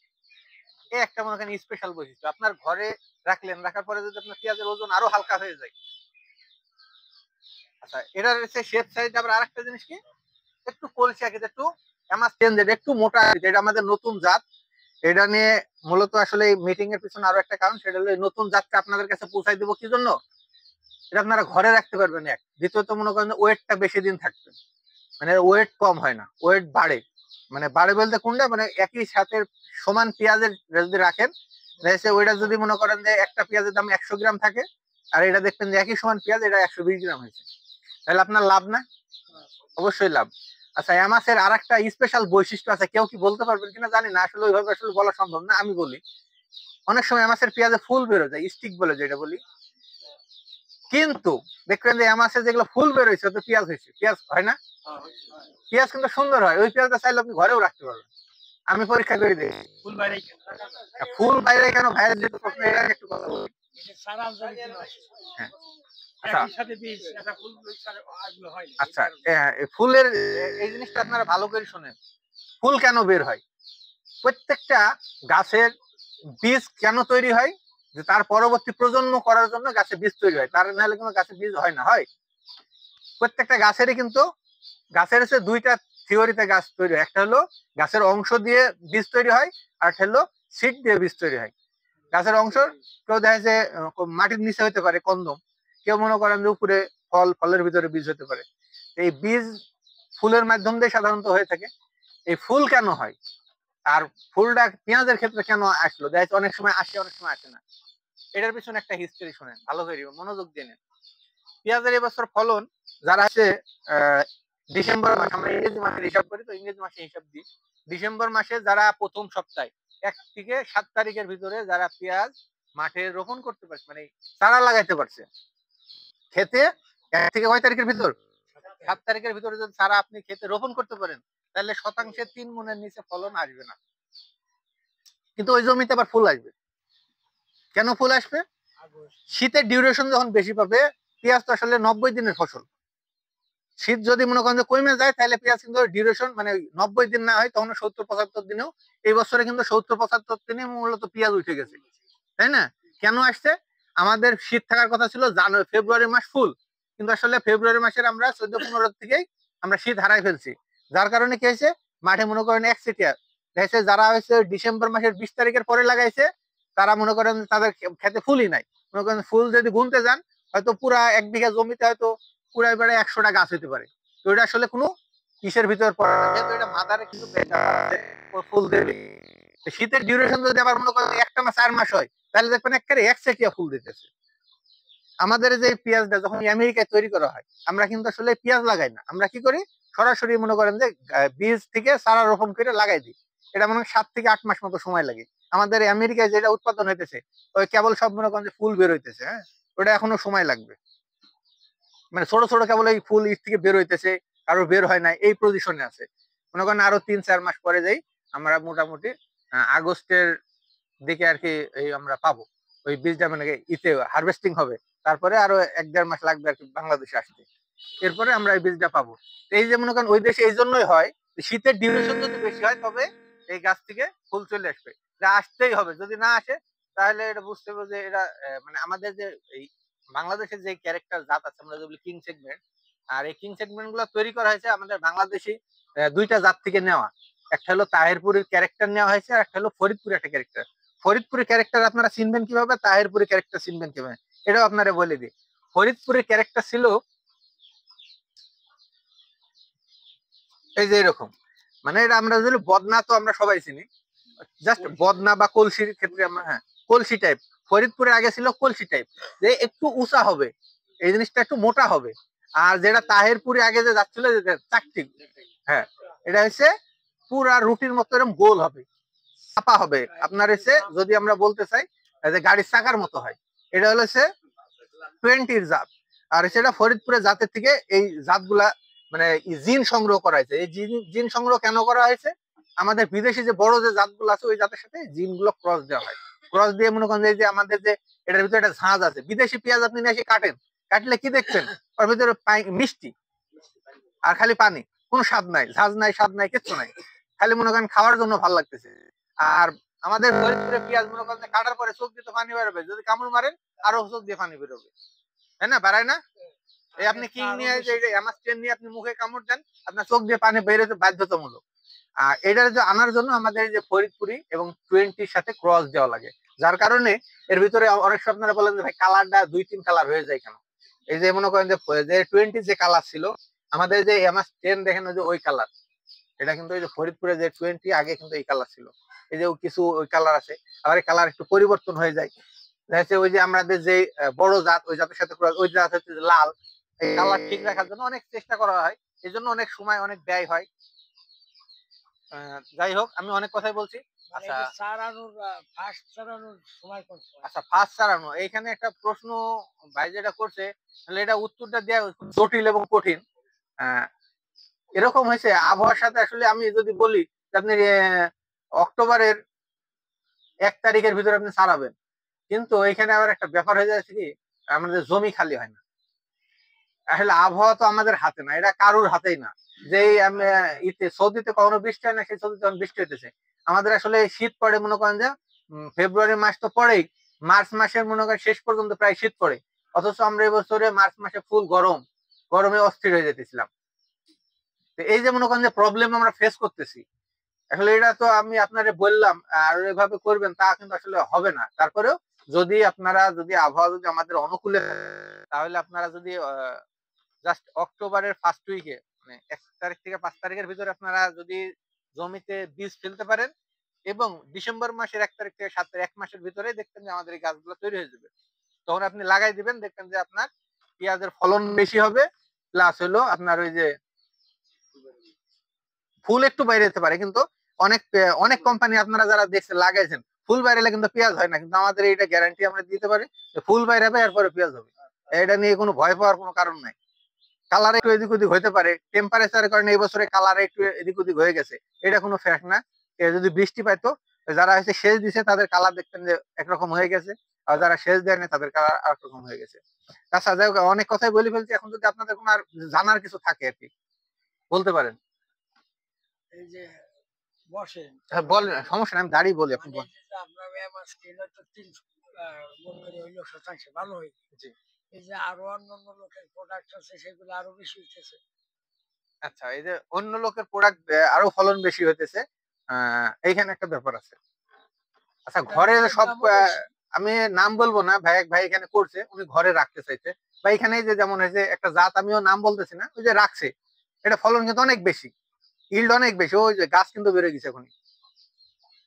এই একটা মনে করেন স্পেশাল বৈশিষ্ট্য। আপনার ঘরে রাখলেন, রাখার পরে যদি আপনার পেঁয়াজের ওজন আরো হালকা হয়ে যায়। আচ্ছা, এটার শেপ সাইজ আবার আরেকটা জিনিস কি, একটু কলসি আঁকিতে, একটু এমাস চেঞ্জেড, একটু মোটা। এটা আমাদের নতুন জাত। এটা নিয়ে মূলত আসলে মিটিং এর পিছনে আরো একটা কারণ, সেটা হলো নতুন জাতটা আপনাদের কাছে পৌঁছাই দেবো কি জন্য, এটা আপনারা ঘরে রাখতে পারবেন। এক, দ্বিতীয়ত মনে করেন ওয়েটটা বেশি দিন থাকবে, মানে ওয়েট কম হয় না, ওয়েট বাড়ে। মানে বাড়ে বলতে কোনটা, মানে একই সাথে সমান পেঁয়াজের যদি রাখেন, ওইটা যদি মনে করেন যে একটা পেঁয়াজের দাম 100 গ্রাম থাকে, আর এটা দেখবেন যে একই সমান পেঁয়াজ এটা 120 গ্রাম হয়েছে, তাহলে আপনার লাভ না? অবশ্যই লাভ। আচ্ছা, এমাসের আর একটা স্পেশাল বৈশিষ্ট্য আছে, কেউ কি বলতে পারবেন কিনা জানি না, আসলে ওইভাবে আসলে বলা সম্ভব না, আমি বলি। অনেক সময় এমাসের পেঁয়াজে ফুল বেরো যায়, স্টিক বলে যেটা বলি, কিন্তু দেখবেন যে এমাসে যেগুলো ফুল বেরোইছে তো পেঁয়াজ হয়েছে, পেঁয়াজ হয় না। পেঁয়াজ কিন্তু সুন্দর হয়, ওই পেঁয়াজটা চাইলে আপনি ঘরেও রাখতে পারবেন। আমি পরীক্ষা করে দেখি। ফুল বাইরে কেন ভাইয়ের যেহেতু প্রশ্ন, এটা একটু কথা বলি। আচ্ছা, ফুলের এই জিনিসটা আপনারা ভালো করে শোনেন। ফুল কেন বের হয়? প্রত্যেকটা গাছের বীজ কেন তৈরি হয়, যে তার পরবর্তী প্রজন্ম করার জন্য গাছে বীজ তৈরি হয়, তার নাহলে কোনো গাছে বীজ হয় না। হয় প্রত্যেকটা গাছেরই, কিন্তু গাছের হচ্ছে দুইটা থিওরিতে গাছ তৈরি হয়। একটা হলো গাছের অংশ দিয়ে বীজ তৈরি হয়, আর একটা হলো সিড দিয়ে বীজ তৈরি হয়। গাছের অংশ কেউ দেখা যায় মাটির নিচে হতে পারে কন্দম, কেউ মনে করেন যে উপরে ফল, ফলের ভিতরে বীজ হতে পারে। এই বীজ ফুলের মাধ্যম দিয়ে সাধারণত হয়ে থাকে। এই ফুল কেন হয়, আর ফুলটা পেঁয়াজের ক্ষেত্রে কেন আসলো, দেখা যাচ্ছে অনেক সময় আসে, অনেক সময় আসে না। এটার পিছনে একটা হিস্ট্রি শোনেন, ভালো করে মনোযোগ দিয়ে নেন। পেঁয়াজের এবছর ফলন যারা আছে ডিসেম্বর মাসে, আমরা ইংরেজি মাসের হিসাব করি তো ইংরেজি মাসে হিসাব দিই, ডিসেম্বর মাসে যারা প্রথম সপ্তাহে 1 থেকে 7 তারিখের ভিতরে যারা পেঁয়াজ মাঠে রোপণ করতে পারছে, মানে চারা লাগাইতে পারছে খেতে, 1 থেকে কয় তারিখের ভিতর, 7 তারিখের ভিতরে যদি চারা আপনি খেতে রোপণ করতে পারেন, তাহলে শতাংশে 3 মণের নিচে ফলন আসবে না। কিন্তু ওই জমিতে আবার ফুল আসবে। কেন ফুল আসবে? শীতের ডিউরেশন যখন বেশি পাবে, পেঁয়াজ তো আসলে 90 দিনের ফসল। শীত যদি মনে করেন যে কমে যায়, তাহলে পেঁয়াজ কিন্তু ডিউরেশন মানে 90 দিন না হয়, তখন 70-75 দিনেও, এই বছরে কিন্তু 70-75 দিনে মূলত পেঁয়াজ উঠে গেছে, তাই না? কেন আসছে? আমাদের শীত থাকার কথা ছিল জানুয়ারি ফেব্রুয়ারি মাস ফুল, কিন্তু আসলে ফেব্রুয়ারি মাসের আমরা 14-15 থেকেই আমরা শীত হারাই ফেলছি। যার কারণে কি হয়েছে, মাঠে মনে করেন একচেটিয়া দেখছে, যারা হয়েছে ডিসেম্বর মাসের 20 তারিখের পরে লাগাইছে, তারা মনে করেন তাদের খেতে ফুলই নাই। মনে করেন ফুল যদি গুনতে যান, হয়তো পুরা 1 বিঘা জমিতে হয়তো পুরা এবারে 100টা গাছ হইতে পারে। তো এটা আসলে কোনো কিসের ভিতর পড়ে না, যেহেতু এটা মাদারে কিন্তু ফুল দেবে। শীতের ডিউরেশন যদি আবার মনে করেন 1 টানা 4 মাস হয়, তাহলে দেখবেন একেবারে একচেটিয়া ফুল দিতেছে। আমাদের যে পেঁয়াজটা যখন আমেরিকায় তৈরি করা হয়, আমরা কিন্তু আসলে পেঁয়াজ লাগাই না, আমরা কি করি, সরাসরি মনে করেন যে বীজ থেকে চারা রোপণ করে লাগাই দিই। এটা মনে হয় 7 থেকে 8 মাস মতো সময় লাগে। আমাদের আমেরিকায় যেটা উৎপাদন হইতেছে, ওই কেবল সব মনে করেন যে ফুল বের হইতেছে, হ্যাঁ, ওটা এখনো সময় লাগবে। মানে ছোট ছোট কেবল এই ফুল ইট থেকে বের হইতেছে, আরো বের হয় না, এই পজিশনে আছে। মনে করেন আরো 3-4 মাস পরে যাই আমরা মোটামুটি আগস্টের দিকে আর কি এই আমরা পাবো ওই বীজটা, মানে ইতে হারভেস্টিং হবে। তারপরে আরো 1-1.5 মাস লাগবে আর কি বাংলাদেশে আসতে, এরপরে আমরা এই বীজটা পাবো। এই যে মনে করেন ওই দেশে এই জন্যই হয়, শীতের ডিউরেশন যদি বেশি হয়, তবে এই গাছ থেকে ফুল চলে আসবে, যা আসতেই হবে। যদি না আসে, তাহলে এটা বুঝতে হবে যে এটা মানে আমাদের যে এই বাংলাদেশের যে ক্যারেক্টার জাত আছে, আমরা যেগুলো কিং সেগমেন্ট, আর এই কিং সেগমেন্ট গুলো তৈরি করা হয়েছে আমাদের বাংলাদেশি 2টা জাত থেকে নেওয়া। একটা হলো তাহিরপুরের ক্যারেক্টার নেওয়া হয়েছে, আর একটা হলো ফরিদপুরের একটা ক্যারেক্টার। ফরিদপুরের ক্যারেক্টার আপনারা চিনবেন কিভাবে, তাহিরপুরের ক্যারেক্টার চিনবেন কিভাবে, এটাও আপনারা বলে দিই। ফরিদপুরের ক্যারেক্টার ছিল এই যে এরকম, মানে এটা আমরা যদি বদনা, তো আমরা সবাই চিনি, জাস্ট বদনা বা কলসির ক্ষেত্রে আমরা, হ্যাঁ, কলসি টাইপ। ফরিদপুরে আগে ছিল কলসি টাইপ, যে একটু উঁচা হবে, এই জিনিসটা একটু মোটা হবে। আর যেটা তাহিরপুরে আগে যে যাচ্ছিল চাকটি, হ্যাঁ, এটা হচ্ছে পুরা রুটির মতো এরকম গোল হবে, চাপা হবে। আপনার এসে যদি আমরা বলতে চাই যে গাড়ির চাকার মতো হয়, এটা হলো 20 জাত, আর সেটা ফরিদপুরের জাতের থেকে এই জাতগুলা মানে জিন সংগ্রহ করা হয়েছে। এই জিন সংগ্রহ কেন করা হয়েছে, আমাদের বিদেশি যে বড় যে জাতগুলো আছে ওই জাতের সাথে জিন গুলো ক্রস দেওয়া হয়। ক্রস দিয়ে মনে করেন যে আমাদের যে এটার ভিতরে একটা ঝাঁজ আছে, বিদেশি পেঁয়াজ আপনি নিয়ে এসে কাটেন, কাটলে কি দেখবেন ওর ভিতরে মিষ্টি আর খালি পানি, কোনো স্বাদ নাই, ঝাঁজ নাই, স্বাদ নাই, কিচ্ছু নাই, খালি মনে করেন খাওয়ার জন্য ভালো লাগতেছে। আর আমাদের ফরিদপুরে পেঁয়াজ মনে করেন কাটার পরে চোখ দিয়ে তো পানি বেরোবে, যদি কামড় মারেন আরো চোখ দিয়ে পানি বেরোবে, তাই না, বাড়ায় না? এই আপনি কিং নিয়ে নিয়ে আপনি মুখে কামড় দেন, আপনার চোখ দিয়ে পানি বেরোতে বাধ্যতামূলক। আর এটা যে আনার জন্য আমাদের যে ফরিদপুরি এবং 20 সাথে ক্রস দেওয়া লাগে, যার কারণে এর ভিতরে অনেক সময় আপনারা বলেন যে ভাই কালারটা 2-3 কালার হয়ে যায় কেন। এই যে মনে করেন যে 20 যে কালার ছিল, আমাদের যে MS10 দেখেন যে ওই কালার, এটা কিন্তু এই যে ফরিদপুরে যে 20 আগে কিন্তু এই কালার ছিল। এই যে কিছু ওই কালার আছে, আবার এই কালার একটু পরিবর্তন হয়ে যায়। ওই যে আমাদের যে বড় জাত ওই জাতের সাথে ওই জাত হচ্ছে লাল, এই কালার ঠিক রাখার জন্য অনেক চেষ্টা করা হয়, এই জন্য অনেক সময় অনেক ব্যয় হয়। যাই হোক, আমি অনেক কথাই বলছি। আচ্ছা ফার্স্ট চারানো, এইখানে একটা প্রশ্ন ভাই যেটা করছে, তাহলে এটা উত্তরটা দেওয়া জটিল এবং কঠিন। এরকম হয়েছে আবহাওয়ার সাথে, আসলে আমি যদি বলি আপনি অক্টোবরের 1 তারিখের ভিতরে আপনি ছাড়াবেন, কিন্তু এখানে আবার একটা ব্যাপার হয়ে যাচ্ছে কি, আমাদের জমি খালি হয় না। আসলে আবহাওয়া তো আমাদের হাতে না, এটা কারুর হাতেই না। যেই সৌদিতে কখনো বৃষ্টি হয় না, সেই সৌদিতে বৃষ্টি হইতেছে। আমাদের আসলে শীত পড়ে মনে করেন যে ফেব্রুয়ারি মাস তো পরেই, মার্চ মাসের মনে করেন শেষ পর্যন্ত প্রায় শীত পড়ে, অথচ আমরা এবছরে মার্চ মাসে ফুল গরমে অস্থির হয়ে যেতেছিলাম। এই যে মনে করেন যে প্রবলেম আমরা ফেস করতেছি, আসলে এটা তো আমি আপনারে বললাম আর এভাবে করবেন তা কিন্তু আসলে হবে না। তারপরেও যদি আপনারা যদি আবহাওয়া যদি আমাদের অনুকূলে, তাহলে আপনারা যদি জাস্ট অক্টোবরের ফার্স্ট উইকে মানে 1 তারিখ থেকে 5 তারিখের ভিতরে আপনারা যদি জমিতে বীজ ফেলতে পারেন এবং ডিসেম্বর মাসের 1 তারিখ থেকে 7 তারিখ, 1 মাসের ভিতরে দেখবেন যে আমাদের এই গাছগুলো তৈরি হয়ে যাবে। তখন আপনি লাগাই দিবেন, দেখবেন যে আপনার পেঁয়াজের ফলন বেশি হবে, প্লাস হলো আপনার ওই যে ফুল একটু বাইরে যেতে পারে, কিন্তু অনেক কোম্পানি আপনারা যারা দেখছেন লাগাইছেন ফুল বাইরে কিন্তু পেঁয়াজ হয় না, কিন্তু আমাদের এইটা গ্যারান্টি আমরা দিতে পারি ফুল বাইরে হবে এরপরে পেঁয়াজ হবে। এটা নিয়ে কোনো ভয় পাওয়ার কোনো কারণ নাই। কালার একটু এদিক ওদিক হইতে পারে, টেম্পারেচারের কারণে এই বছরে কালার একটু এদিক ওদিক হয়ে গেছে, এটা কোনো ফ্যাক্ট না। যদি বৃষ্টি পাইতো, যারা হচ্ছে সেচ দিছে তাদের কালার দেখতেন যে একরকম হয়ে গেছে, আর যারা সেচ দেয়নি তাদের কালার আর রকম হয়ে গেছে। তাছাড়া যাই হোক, অনেক কথাই বলে ফেলছি, এখন যদি আপনাদের কোনো আর জানার কিছু থাকে আর কি বলতে পারেন। এই যে বসেন, হ্যাঁ বলেন, সমস্যা নেই, আমি দাঁড়িয়ে বলি, আপনি বলেন। আপনার তো 3 শতাংশ ভালো হয়েছে, এই যে আরো অন্যান্য লোকের প্রোডাক্ট আছে সেগুলো আরো বেশি হইতেছে। আচ্ছা, এই যে অন্য লোকের প্রোডাক্ট আরো ফলন বেশি হইতেছে, এইখানে একটা ব্যাপার আছে। আচ্ছা ঘরে সব আমি নাম বলবো না, ভাই এখানে করছে, উনি ঘরে রাখতে চাইছে, বা এখানে যে যেমন হয়েছে একটা জাত, আমিও নাম বলতেছি না, ওই যে রাখছে, এটা ফলন কিন্তু অনেক বেশি, ইল্ড অনেক বেশি, ওই যে গাছ কিন্তু বেড়ে গেছে এখন।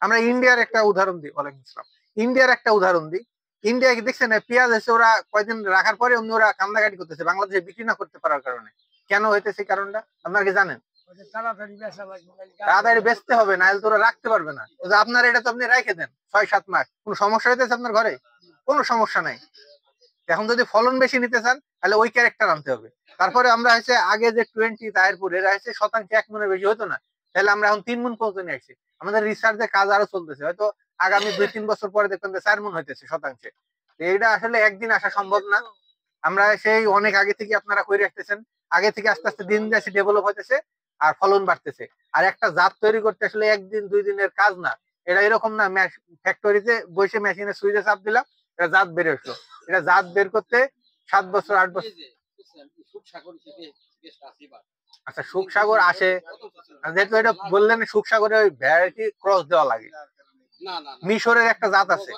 আমরা ইন্ডিয়ার একটা উদাহরণ দিই, ওয়ালাইকুম আসসালাম, ইন্ডিয়ার একটা উদাহরণ দিই। ইন্ডিয়া কি দেখছেন পেঁয়াজ এসে ওরা কয়েকদিন রাখার পরে অমনি ওরা কান্দাকাটি করতেছে বাংলাদেশে বিক্রি না করতে পারার কারণে। কেন হইতেছে কারণটা আপনারা কি জানেন? তাড়াতাড়ি বেচতে হবে, না হলে তোরা রাখতে পারবে না। আপনার এটা তো আপনি রেখে দেন 6-7 মাস, কোনো সমস্যা হইতেছে আপনার ঘরে? কোনো সমস্যা নাই। এখন যদি ফলন বেশি নিতে চান তাহলে ওই ক্যারেক্টার আনতে হবে। তারপরে আমরা হচ্ছে আগে যে 20 তাহিরপুর এরা হচ্ছে শতাংশ 1 মনের বেশি হতো না, তাহলে আমরা এখন 3 মন পৌঁছে নিয়ে আসছি। আমাদের রিসার্চের কাজ আরো চলতেছে, হয়তো আগামী 2-3 বছর পরে দেখবেন যে 4 মন হইতেছে শতাংশে। এইটা আসলে একদিন আসা সম্ভব না, আমরা সেই অনেক আগে থেকে আপনারা করে রাখতেছেন, আগে থেকে আস্তে আস্তে দিন যাচ্ছে ডেভেলপ হইতেছে আর ফলন বাড়তেছে। আর একটা জাত তৈরি করতে আসলে 1 দিন 2 দিনের কাজ না, এটা এরকম না ফ্যাক্টরিতে বসে মেশিনে সুইচে চাপ দিলাম এটা জাত বের হলো, এটা জাত বের করতে 7 বছর 8 বছর। আচ্ছা সুখসাগর আসে, যেহেতু এটা বললেন সুখসাগরে ওই ভ্যারাইটি ক্রস দেওয়া লাগে, মিশরের একটা জাত আছে।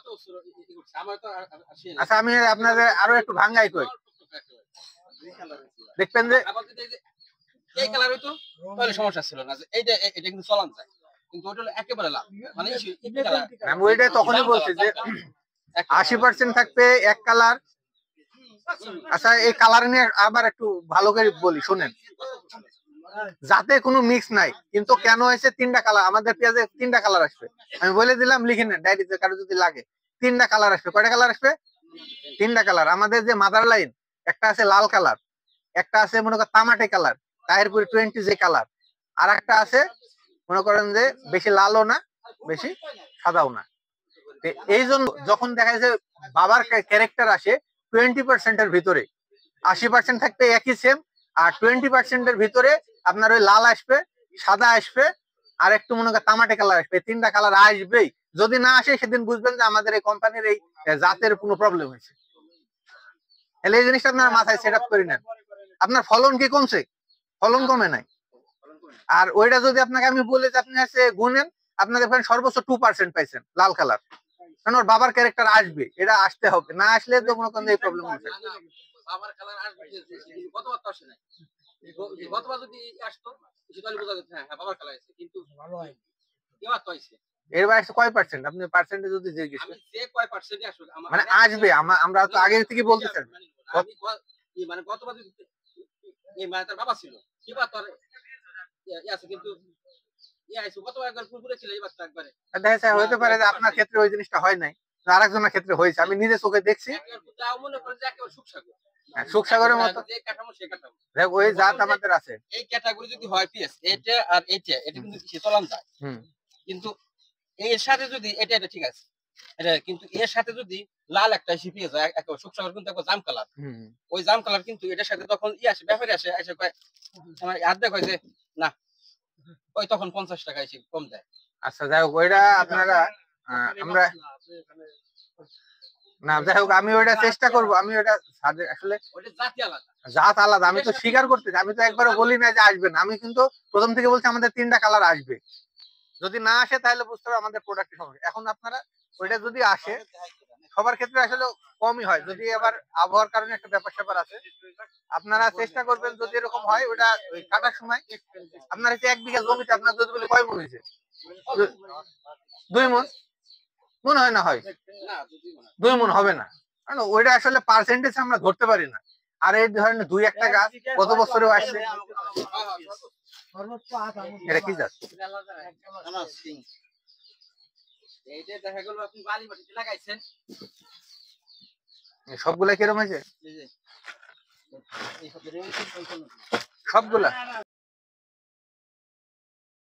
আচ্ছা আমি আপনাদের আরো একটু ভাঙ্গাই কই, দেখবেন যে এই কালার হইতো তাহলে সমস্যা ছিল না, এইটা এটা কিন্তু চলান যায়, কিন্তু ওটা হলো একেবারে লাল, মানে আমি ওইটাই তখনই বলছি যে 80% থাকবে এক কালার। আচ্ছা এই কালার নিয়ে আবার একটু ভালো করে বলি শুনেন, যাতে কোনো মিক্স নাই, কিন্তু কেন হয়েছে 3টা কালার, আমাদের পেঁয়াজে 3টা কালার আসবে, আমি বলে দিলাম লিখে নেন ডায়েরিতে, কারো যদি লাগে 3টা কালার আসবে। কয়টা কালার আসবে? তিনটা কালার। আমাদের যে মাদার লাইন, একটা আছে লাল কালার, একটা আছে মনে করেন তামাটে কালার, তাহিরপুরি 20 যে কালার, আর একটা আছে মনে করেন যে বেশি লালও না বেশি সাদাও না। এই জন্য যখন দেখা যায় বাবার ক্যারেক্টার আসে 20% এর ভিতরে, 80% থাকবে একই সেম, আর 20% এর ভিতরে আপনার ওই লাল আসবে, সাদা আসবে, আর একটু মনে করেন তামাটে কালার আসবে। তিনটা কালার আসবেই। যদি না আসে সেদিন বুঝবেন যে আমাদের এই কোম্পানির এই জাতের কোনো প্রবলেম হয়েছে। তাহলে এই জিনিসটা আপনার মাথায় সেট আপ করে নেন। আপনার ফলন কি কমছে? ফলন কমে নাই। আর ওইটা যদি আপনাকে আমি বলি যে আপনি আছে গুনেন, আপনার দেখবেন সর্বোচ্চ 2% পাইছেন লাল কালার, কারণ ওর বাবার ক্যারেক্টার আসবে, এটা আসতে হবে, না আসলে তো কোনো কোনো এই প্রবলেম হচ্ছে। বাবার কালার আসবে, গতবার তো আসে নাই। গতবার যদি আসতো তাহলে বোঝা যেত হ্যাঁ বাবার কালার আছে, কিন্তু ভালো হয়। এবার তো আইছে। এর বয়সে কয় পার্সেন্ট আপনি পার্সেন্টে যদি জিজ্ঞেস আমি করেন, যে কয় পার্সেন্ট আসলে মানে আসবে, আমরা তো আগে থেকে বলতেছেন। আমি মানে গতবার এই মানে তার বাবা ছিল, এবার তো আছে, কিন্তু গতবার একবার পুরপুরে ছিল, এবার তো একবারে দেখা যায় হতে পারে যে আপনার ক্ষেত্রে ওই জিনিসটা হয় নাই, আরেকজনের ক্ষেত্রে হয়েছে। আমি নিজে চোখে দেখছি। মনে করেন যে একেবারে সুখসাগর, সুখসাগরের মতো যে কাঠামো সে কাঠামো, দেখ ওই জাত আমাদের আছে। এই ক্যাটাগরি যদি হয় পিএস এটা আর এটা কিন্তু কিছু চলান যায়, কিন্তু এর সাথে যদি এটা ঠিক আছে, এটা কিন্তু এর সাথে যদি লাল একটা সিপিএস হয় একেবারে সুখসাগর, কিন্তু একটা জাম কালার, ওই জাম কালার কিন্তু এটার সাথে তখন আসে ব্যাপারে আসে এসে কয় আমার আর্ধেক হয় যে না, ওই তখন 50 টাকা এসে কম দেয়। আচ্ছা যাই হোক, ওইটা আপনারা আমরা না, যাই হোক আমি ওইটা চেষ্টা করবো। আমি ওইটা আসলে জাত আলাদা, আমি তো স্বীকার করতে, আমি তো একবারও বলি না যে আসবে না। আমি কিন্তু প্রথম থেকে বলছি আমাদের তিনটা কালার আসবে। যদি না আসে তাহলে বুঝতে হবে আমাদের প্রোডাক্টের সমস্যা। এখন আপনারা ওইটা যদি আসে, সবার ক্ষেত্রে আসলে কমই হয়, যদি আবার আবহাওয়ার কারণে একটা ব্যাপার স্যাপার আছে। আপনারা চেষ্টা করবেন যদি এরকম হয়, ওটা ওই কাটার সময় আপনার হচ্ছে 1 বিঘা জমিতে আপনার যদি বলে কয় মন হয়েছে, 2 মন মনে হয় না, হয় 2 মন হবে না, কারণ ওইটা আসলে পার্সেন্টেজ আমরা ধরতে পারি না। আর এই ধরনের 2-1টা গাছ গত বছরেও আসছে। এটা কি জাত? এইটা দেখা গেল আপনি বালি মাটিতে লাগাইছেন, সবগুলা কিরকম হয়েছে? সবগুলা